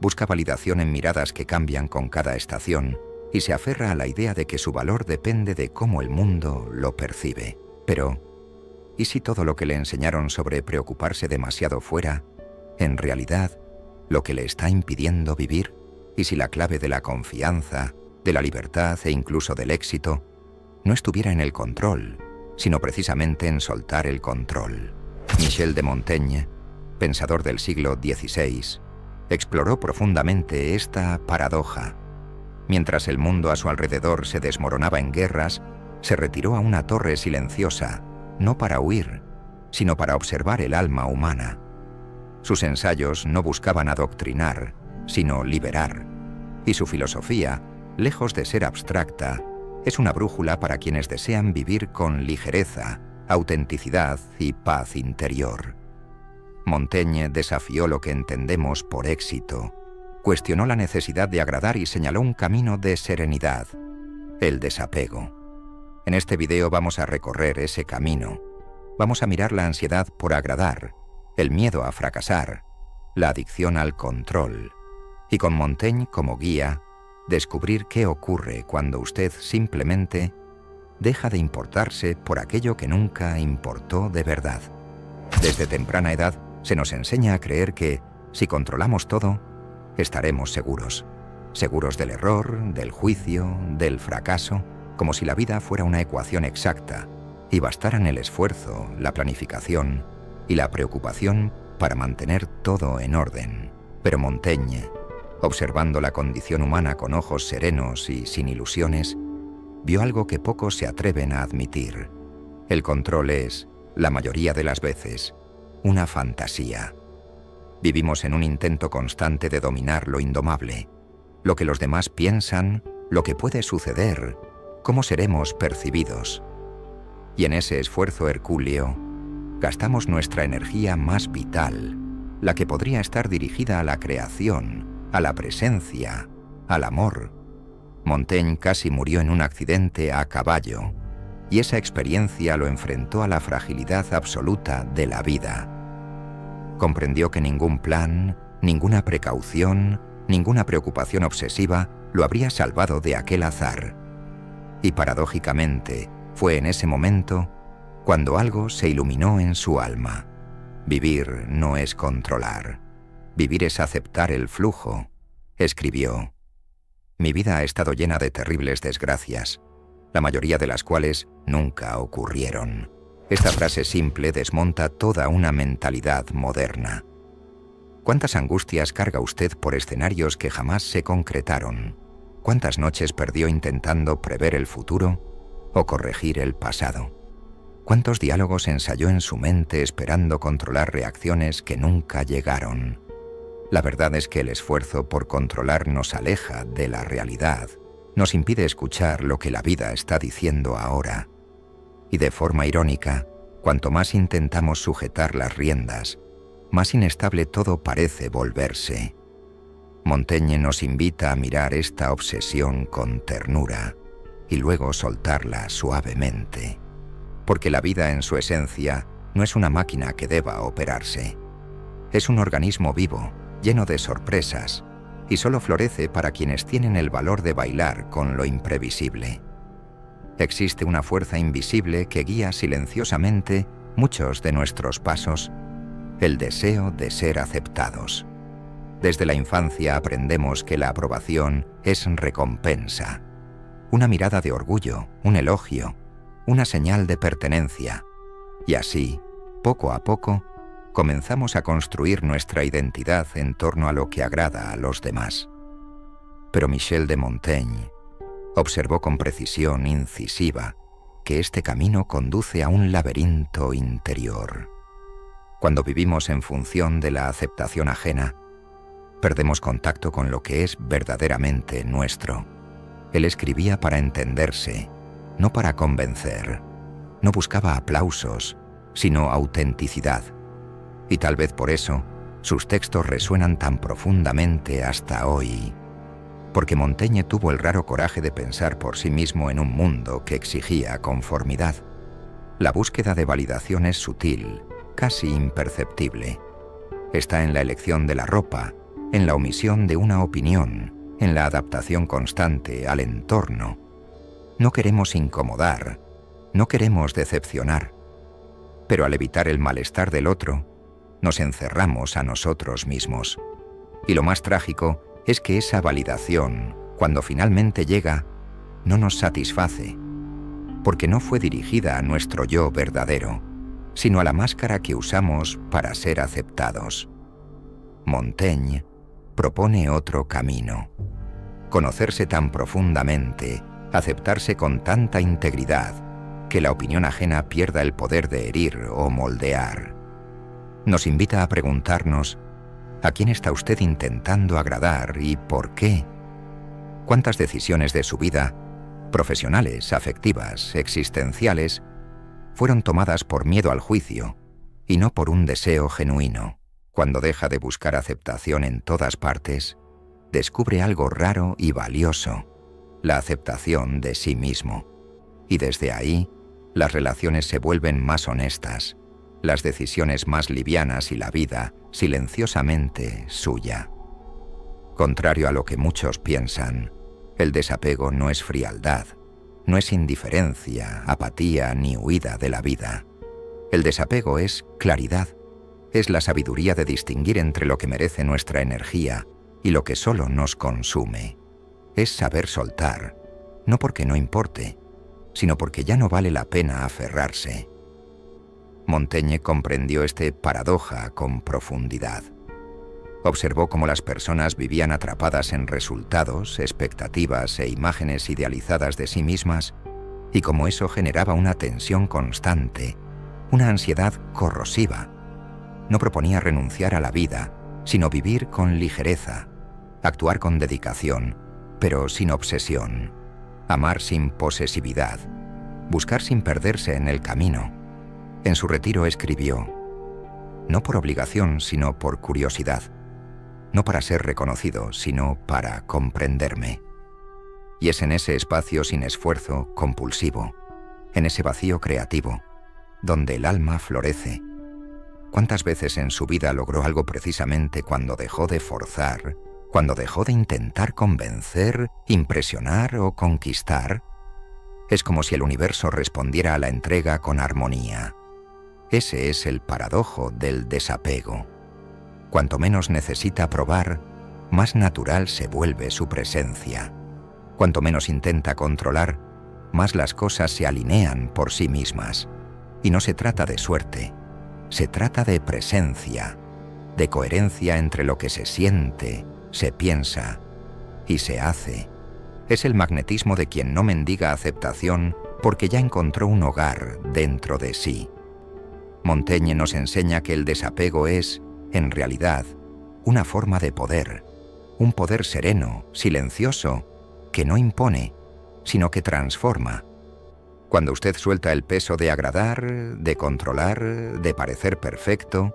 Busca validación en miradas que cambian con cada estación y se aferra a la idea de que su valor depende de cómo el mundo lo percibe. Pero, ¿y si todo lo que le enseñaron sobre preocuparse demasiado fuera, en realidad, lo que le está impidiendo vivir? ¿Y si la clave de la confianza, de la libertad e incluso del éxito, no estuviera en el control, sino precisamente en soltar el control? Michel de Montaigne, pensador del siglo XVI, exploró profundamente esta paradoja. Mientras el mundo a su alrededor se desmoronaba en guerras, se retiró a una torre silenciosa, no para huir, sino para observar el alma humana. Sus ensayos no buscaban adoctrinar, sino liberar. Y su filosofía, lejos de ser abstracta, es una brújula para quienes desean vivir con ligereza, autenticidad y paz interior. Montaigne desafió lo que entendemos por éxito, cuestionó la necesidad de agradar y señaló un camino de serenidad, el desapego. En este video vamos a recorrer ese camino. Vamos a mirar la ansiedad por agradar, el miedo a fracasar, la adicción al control, y con Montaigne como guía, descubrir qué ocurre cuando usted simplemente deja de importarse por aquello que nunca importó de verdad. Desde temprana edad se nos enseña a creer que, si controlamos todo, estaremos seguros. Seguros del error, del juicio, del fracaso, como si la vida fuera una ecuación exacta y bastaran el esfuerzo, la planificación y la preocupación para mantener todo en orden. Pero Montaigne, observando la condición humana con ojos serenos y sin ilusiones, vio algo que pocos se atreven a admitir. El control es, la mayoría de las veces, una fantasía. Vivimos en un intento constante de dominar lo indomable, lo que los demás piensan, lo que puede suceder, cómo seremos percibidos. Y en ese esfuerzo hercúleo, gastamos nuestra energía más vital, la que podría estar dirigida a la creación, a la presencia, al amor. Montaigne casi murió en un accidente a caballo, y esa experiencia lo enfrentó a la fragilidad absoluta de la vida. Comprendió que ningún plan, ninguna precaución, ninguna preocupación obsesiva lo habría salvado de aquel azar. Y paradójicamente, fue en ese momento cuando algo se iluminó en su alma. Vivir no es controlar. Vivir es aceptar el flujo. Escribió: «Mi vida ha estado llena de terribles desgracias, la mayoría de las cuales nunca ocurrieron». Esta frase simple desmonta toda una mentalidad moderna. ¿Cuántas angustias carga usted por escenarios que jamás se concretaron? ¿Cuántas noches perdió intentando prever el futuro o corregir el pasado? ¿Cuántos diálogos ensayó en su mente esperando controlar reacciones que nunca llegaron? La verdad es que el esfuerzo por controlar nos aleja de la realidad, nos impide escuchar lo que la vida está diciendo ahora. Y de forma irónica, cuanto más intentamos sujetar las riendas, más inestable todo parece volverse. Montaigne nos invita a mirar esta obsesión con ternura y luego soltarla suavemente, porque la vida en su esencia no es una máquina que deba operarse. Es un organismo vivo, lleno de sorpresas, y solo florece para quienes tienen el valor de bailar con lo imprevisible. Existe una fuerza invisible que guía silenciosamente muchos de nuestros pasos, el deseo de ser aceptados. Desde la infancia aprendemos que la aprobación es recompensa, una mirada de orgullo, un elogio, una señal de pertenencia. Y así, poco a poco, comenzamos a construir nuestra identidad en torno a lo que agrada a los demás. Pero Michel de Montaigne observó con precisión incisiva que este camino conduce a un laberinto interior. Cuando vivimos en función de la aceptación ajena, perdemos contacto con lo que es verdaderamente nuestro. Él escribía para entenderse, no para convencer. No buscaba aplausos, sino autenticidad. Y tal vez por eso, sus textos resuenan tan profundamente hasta hoy. Porque Montaigne tuvo el raro coraje de pensar por sí mismo en un mundo que exigía conformidad. La búsqueda de validación es sutil, casi imperceptible. Está en la elección de la ropa, en la omisión de una opinión, en la adaptación constante al entorno. No queremos incomodar, no queremos decepcionar, pero al evitar el malestar del otro, nos encerramos a nosotros mismos. Y lo más trágico es que esa validación, cuando finalmente llega, no nos satisface, porque no fue dirigida a nuestro yo verdadero, sino a la máscara que usamos para ser aceptados. Montaigne propone otro camino: conocerse tan profundamente, aceptarse con tanta integridad, que la opinión ajena pierda el poder de herir o moldear. Nos invita a preguntarnos: ¿a quién está usted intentando agradar y por qué? ¿Cuántas decisiones de su vida, profesionales, afectivas, existenciales, fueron tomadas por miedo al juicio y no por un deseo genuino? Cuando deja de buscar aceptación en todas partes, descubre algo raro y valioso: la aceptación de sí mismo. Y desde ahí, las relaciones se vuelven más honestas, las decisiones más livianas y la vida silenciosamente suya. Contrario a lo que muchos piensan, el desapego no es frialdad, no es indiferencia, apatía ni huida de la vida. El desapego es claridad, es la sabiduría de distinguir entre lo que merece nuestra energía y lo que solo nos consume. Es saber soltar, no porque no importe, sino porque ya no vale la pena aferrarse. Montaigne comprendió esta paradoja con profundidad. Observó cómo las personas vivían atrapadas en resultados, expectativas e imágenes idealizadas de sí mismas, y cómo eso generaba una tensión constante, una ansiedad corrosiva. No proponía renunciar a la vida, sino vivir con ligereza, actuar con dedicación, pero sin obsesión, amar sin posesividad, buscar sin perderse en el camino. En su retiro escribió: no por obligación, sino por curiosidad, no para ser reconocido, sino para comprenderme. Y es en ese espacio sin esfuerzo compulsivo, en ese vacío creativo, donde el alma florece. ¿Cuántas veces en su vida logró algo precisamente cuando dejó de forzar, cuando dejó de intentar convencer, impresionar o conquistar? Es como si el universo respondiera a la entrega con armonía. Ese es el paradojo del desapego. Cuanto menos necesita probar, más natural se vuelve su presencia. Cuanto menos intenta controlar, más las cosas se alinean por sí mismas. Y no se trata de suerte, se trata de presencia, de coherencia entre lo que se siente, se piensa y se hace. Es el magnetismo de quien no mendiga aceptación porque ya encontró un hogar dentro de sí. Montaigne nos enseña que el desapego es, en realidad, una forma de poder, un poder sereno, silencioso, que no impone, sino que transforma. Cuando usted suelta el peso de agradar, de controlar, de parecer perfecto,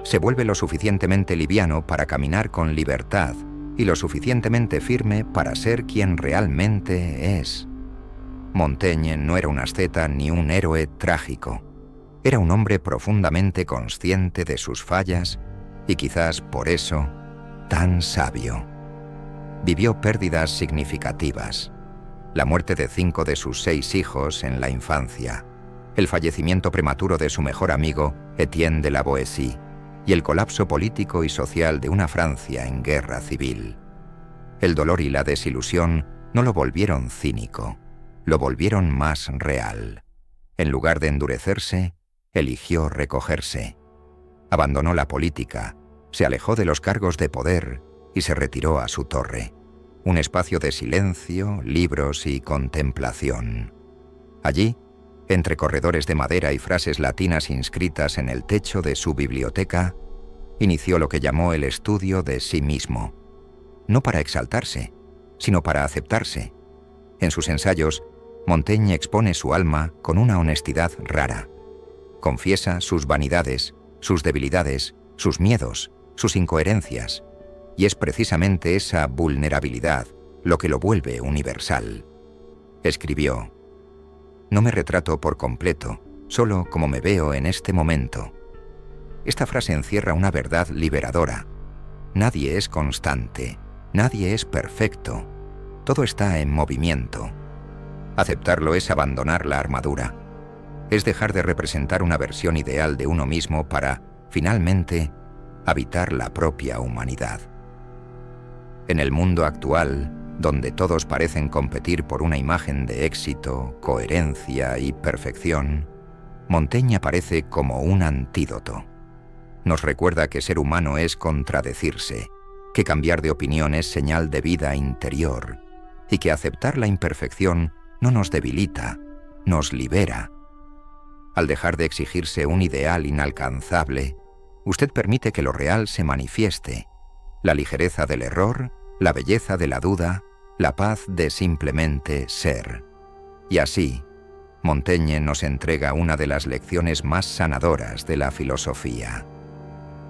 se vuelve lo suficientemente liviano para caminar con libertad y lo suficientemente firme para ser quien realmente es. Montaigne no era un asceta ni un héroe trágico. Era un hombre profundamente consciente de sus fallas y quizás por eso tan sabio. Vivió pérdidas significativas: la muerte de 5 de sus 6 hijos en la infancia, el fallecimiento prematuro de su mejor amigo Etienne de la Boétie y el colapso político y social de una Francia en guerra civil. El dolor y la desilusión no lo volvieron cínico, lo volvieron más real. En lugar de endurecerse, eligió recogerse. Abandonó la política, se alejó de los cargos de poder y se retiró a su torre, un espacio de silencio, libros y contemplación. Allí, entre corredores de madera y frases latinas inscritas en el techo de su biblioteca, inició lo que llamó el estudio de sí mismo, no para exaltarse, sino para aceptarse. En sus ensayos, Montaigne expone su alma con una honestidad rara. Confiesa sus vanidades, sus debilidades, sus miedos, sus incoherencias, y es precisamente esa vulnerabilidad lo que lo vuelve universal. Escribió: no me retrato por completo, solo como me veo en este momento. Esta frase encierra una verdad liberadora. Nadie es constante, nadie es perfecto, todo está en movimiento. Aceptarlo es abandonar la armadura. Es dejar de representar una versión ideal de uno mismo para, finalmente, habitar la propia humanidad. En el mundo actual, donde todos parecen competir por una imagen de éxito, coherencia y perfección, Montaigne aparece como un antídoto. Nos recuerda que ser humano es contradecirse, que cambiar de opinión es señal de vida interior, y que aceptar la imperfección no nos debilita, nos libera. Al dejar de exigirse un ideal inalcanzable, usted permite que lo real se manifieste, la ligereza del error, la belleza de la duda, la paz de simplemente ser. Y así, Montaigne nos entrega una de las lecciones más sanadoras de la filosofía.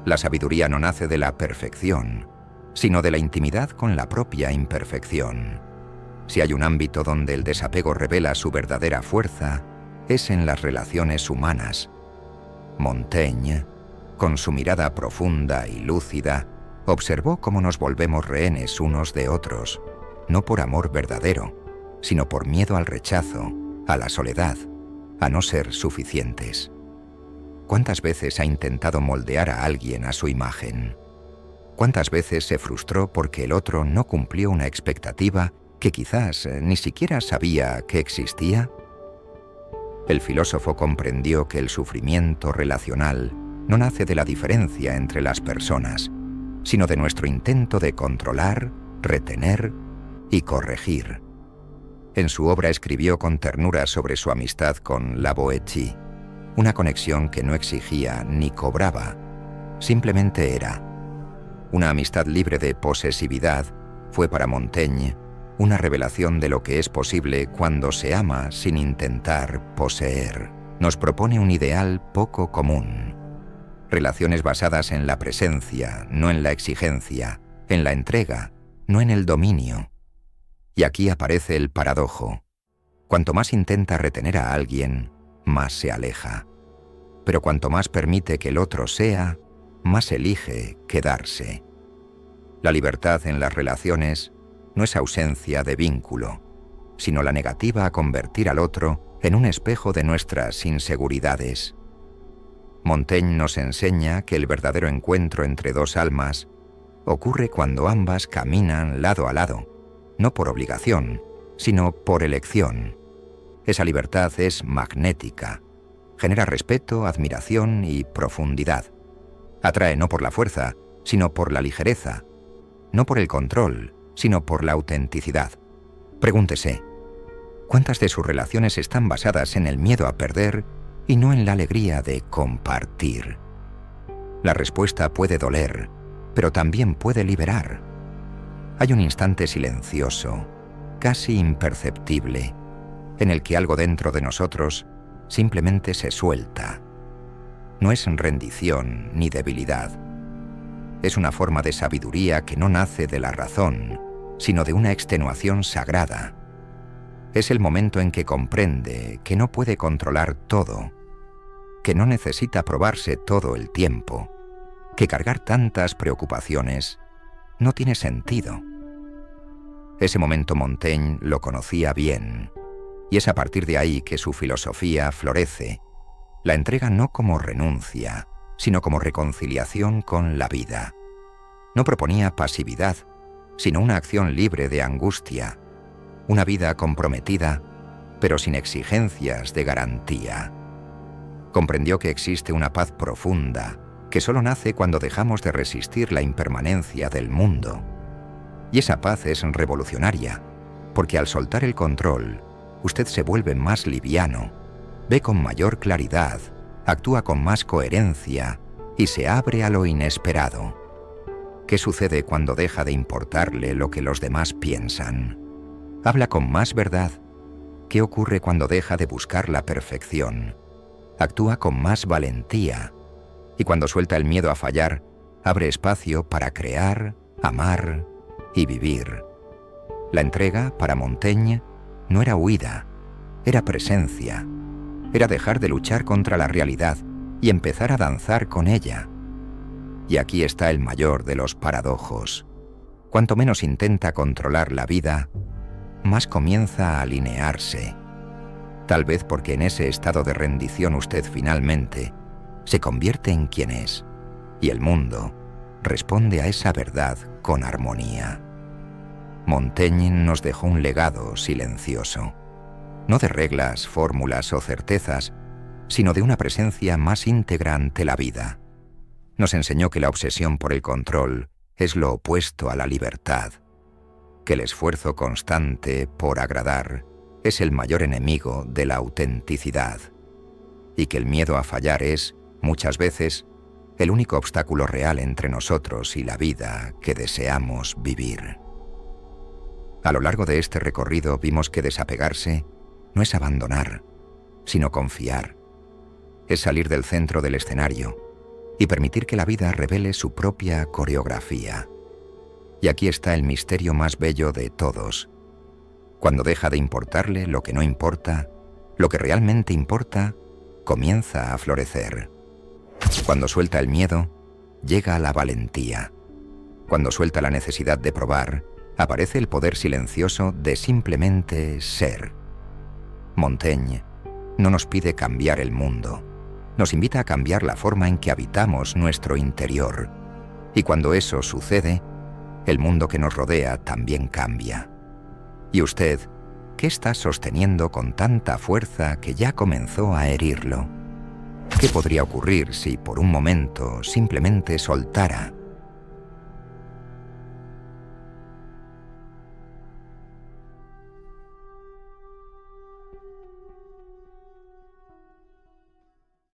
La sabiduría no nace de la perfección, sino de la intimidad con la propia imperfección. Si hay un ámbito donde el desapego revela su verdadera fuerza, es en las relaciones humanas. Montaigne, con su mirada profunda y lúcida, observó cómo nos volvemos rehenes unos de otros, no por amor verdadero, sino por miedo al rechazo, a la soledad, a no ser suficientes. ¿Cuántas veces ha intentado moldear a alguien a su imagen? ¿Cuántas veces se frustró porque el otro no cumplió una expectativa que quizás ni siquiera sabía que existía? El filósofo comprendió que el sufrimiento relacional no nace de la diferencia entre las personas, sino de nuestro intento de controlar, retener y corregir. En su obra escribió con ternura sobre su amistad con la Boétie, una conexión que no exigía ni cobraba, simplemente era. Una amistad libre de posesividad fue para Montaigne una revelación de lo que es posible cuando se ama sin intentar poseer. Nos propone un ideal poco común. Relaciones basadas en la presencia, no en la exigencia, en la entrega, no en el dominio. Y aquí aparece el paradojo. Cuanto más intenta retener a alguien, más se aleja. Pero cuanto más permite que el otro sea, más elige quedarse. La libertad en las relaciones no es ausencia de vínculo, sino la negativa a convertir al otro en un espejo de nuestras inseguridades. Montaigne nos enseña que el verdadero encuentro entre dos almas ocurre cuando ambas caminan lado a lado, no por obligación, sino por elección. Esa libertad es magnética, genera respeto, admiración y profundidad. Atrae no por la fuerza, sino por la ligereza, no por el control, sino por la autenticidad. Pregúntese, ¿cuántas de sus relaciones están basadas en el miedo a perder y no en la alegría de compartir? La respuesta puede doler, pero también puede liberar. Hay un instante silencioso, casi imperceptible, en el que algo dentro de nosotros simplemente se suelta. No es rendición ni debilidad. Es una forma de sabiduría que no nace de la razón, sino de una extenuación sagrada. Es el momento en que comprende que no puede controlar todo, que no necesita probarse todo el tiempo, que cargar tantas preocupaciones no tiene sentido. Ese momento Montaigne lo conocía bien, y es a partir de ahí que su filosofía florece, la entrega no como renuncia, sino como reconciliación con la vida. No proponía pasividad, sino una acción libre de angustia, una vida comprometida, pero sin exigencias de garantía. Comprendió que existe una paz profunda, que solo nace cuando dejamos de resistir la impermanencia del mundo. Y esa paz es revolucionaria, porque al soltar el control, usted se vuelve más liviano, ve con mayor claridad, actúa con más coherencia y se abre a lo inesperado. ¿Qué sucede cuando deja de importarle lo que los demás piensan? Habla con más verdad. ¿Qué ocurre cuando deja de buscar la perfección? Actúa con más valentía. Y cuando suelta el miedo a fallar, abre espacio para crear, amar y vivir. La entrega, para Montaigne, no era huida, era presencia. Era dejar de luchar contra la realidad y empezar a danzar con ella. Y aquí está el mayor de los paradojos. Cuanto menos intenta controlar la vida, más comienza a alinearse. Tal vez porque en ese estado de rendición usted finalmente se convierte en quien es, y el mundo responde a esa verdad con armonía. Montaigne nos dejó un legado silencioso, no de reglas, fórmulas o certezas, sino de una presencia más íntegra ante la vida. Nos enseñó que la obsesión por el control es lo opuesto a la libertad, que el esfuerzo constante por agradar es el mayor enemigo de la autenticidad, y que el miedo a fallar es, muchas veces, el único obstáculo real entre nosotros y la vida que deseamos vivir. A lo largo de este recorrido vimos que desapegarse no es abandonar, sino confiar. Es salir del centro del escenario y permitir que la vida revele su propia coreografía. Y aquí está el misterio más bello de todos. Cuando deja de importarle lo que no importa, lo que realmente importa comienza a florecer. Cuando suelta el miedo, llega la valentía. Cuando suelta la necesidad de probar, aparece el poder silencioso de simplemente ser. Montaigne no nos pide cambiar el mundo, nos invita a cambiar la forma en que habitamos nuestro interior. Y cuando eso sucede, el mundo que nos rodea también cambia. ¿Y usted qué está sosteniendo con tanta fuerza que ya comenzó a herirlo? ¿Qué podría ocurrir si por un momento simplemente soltara?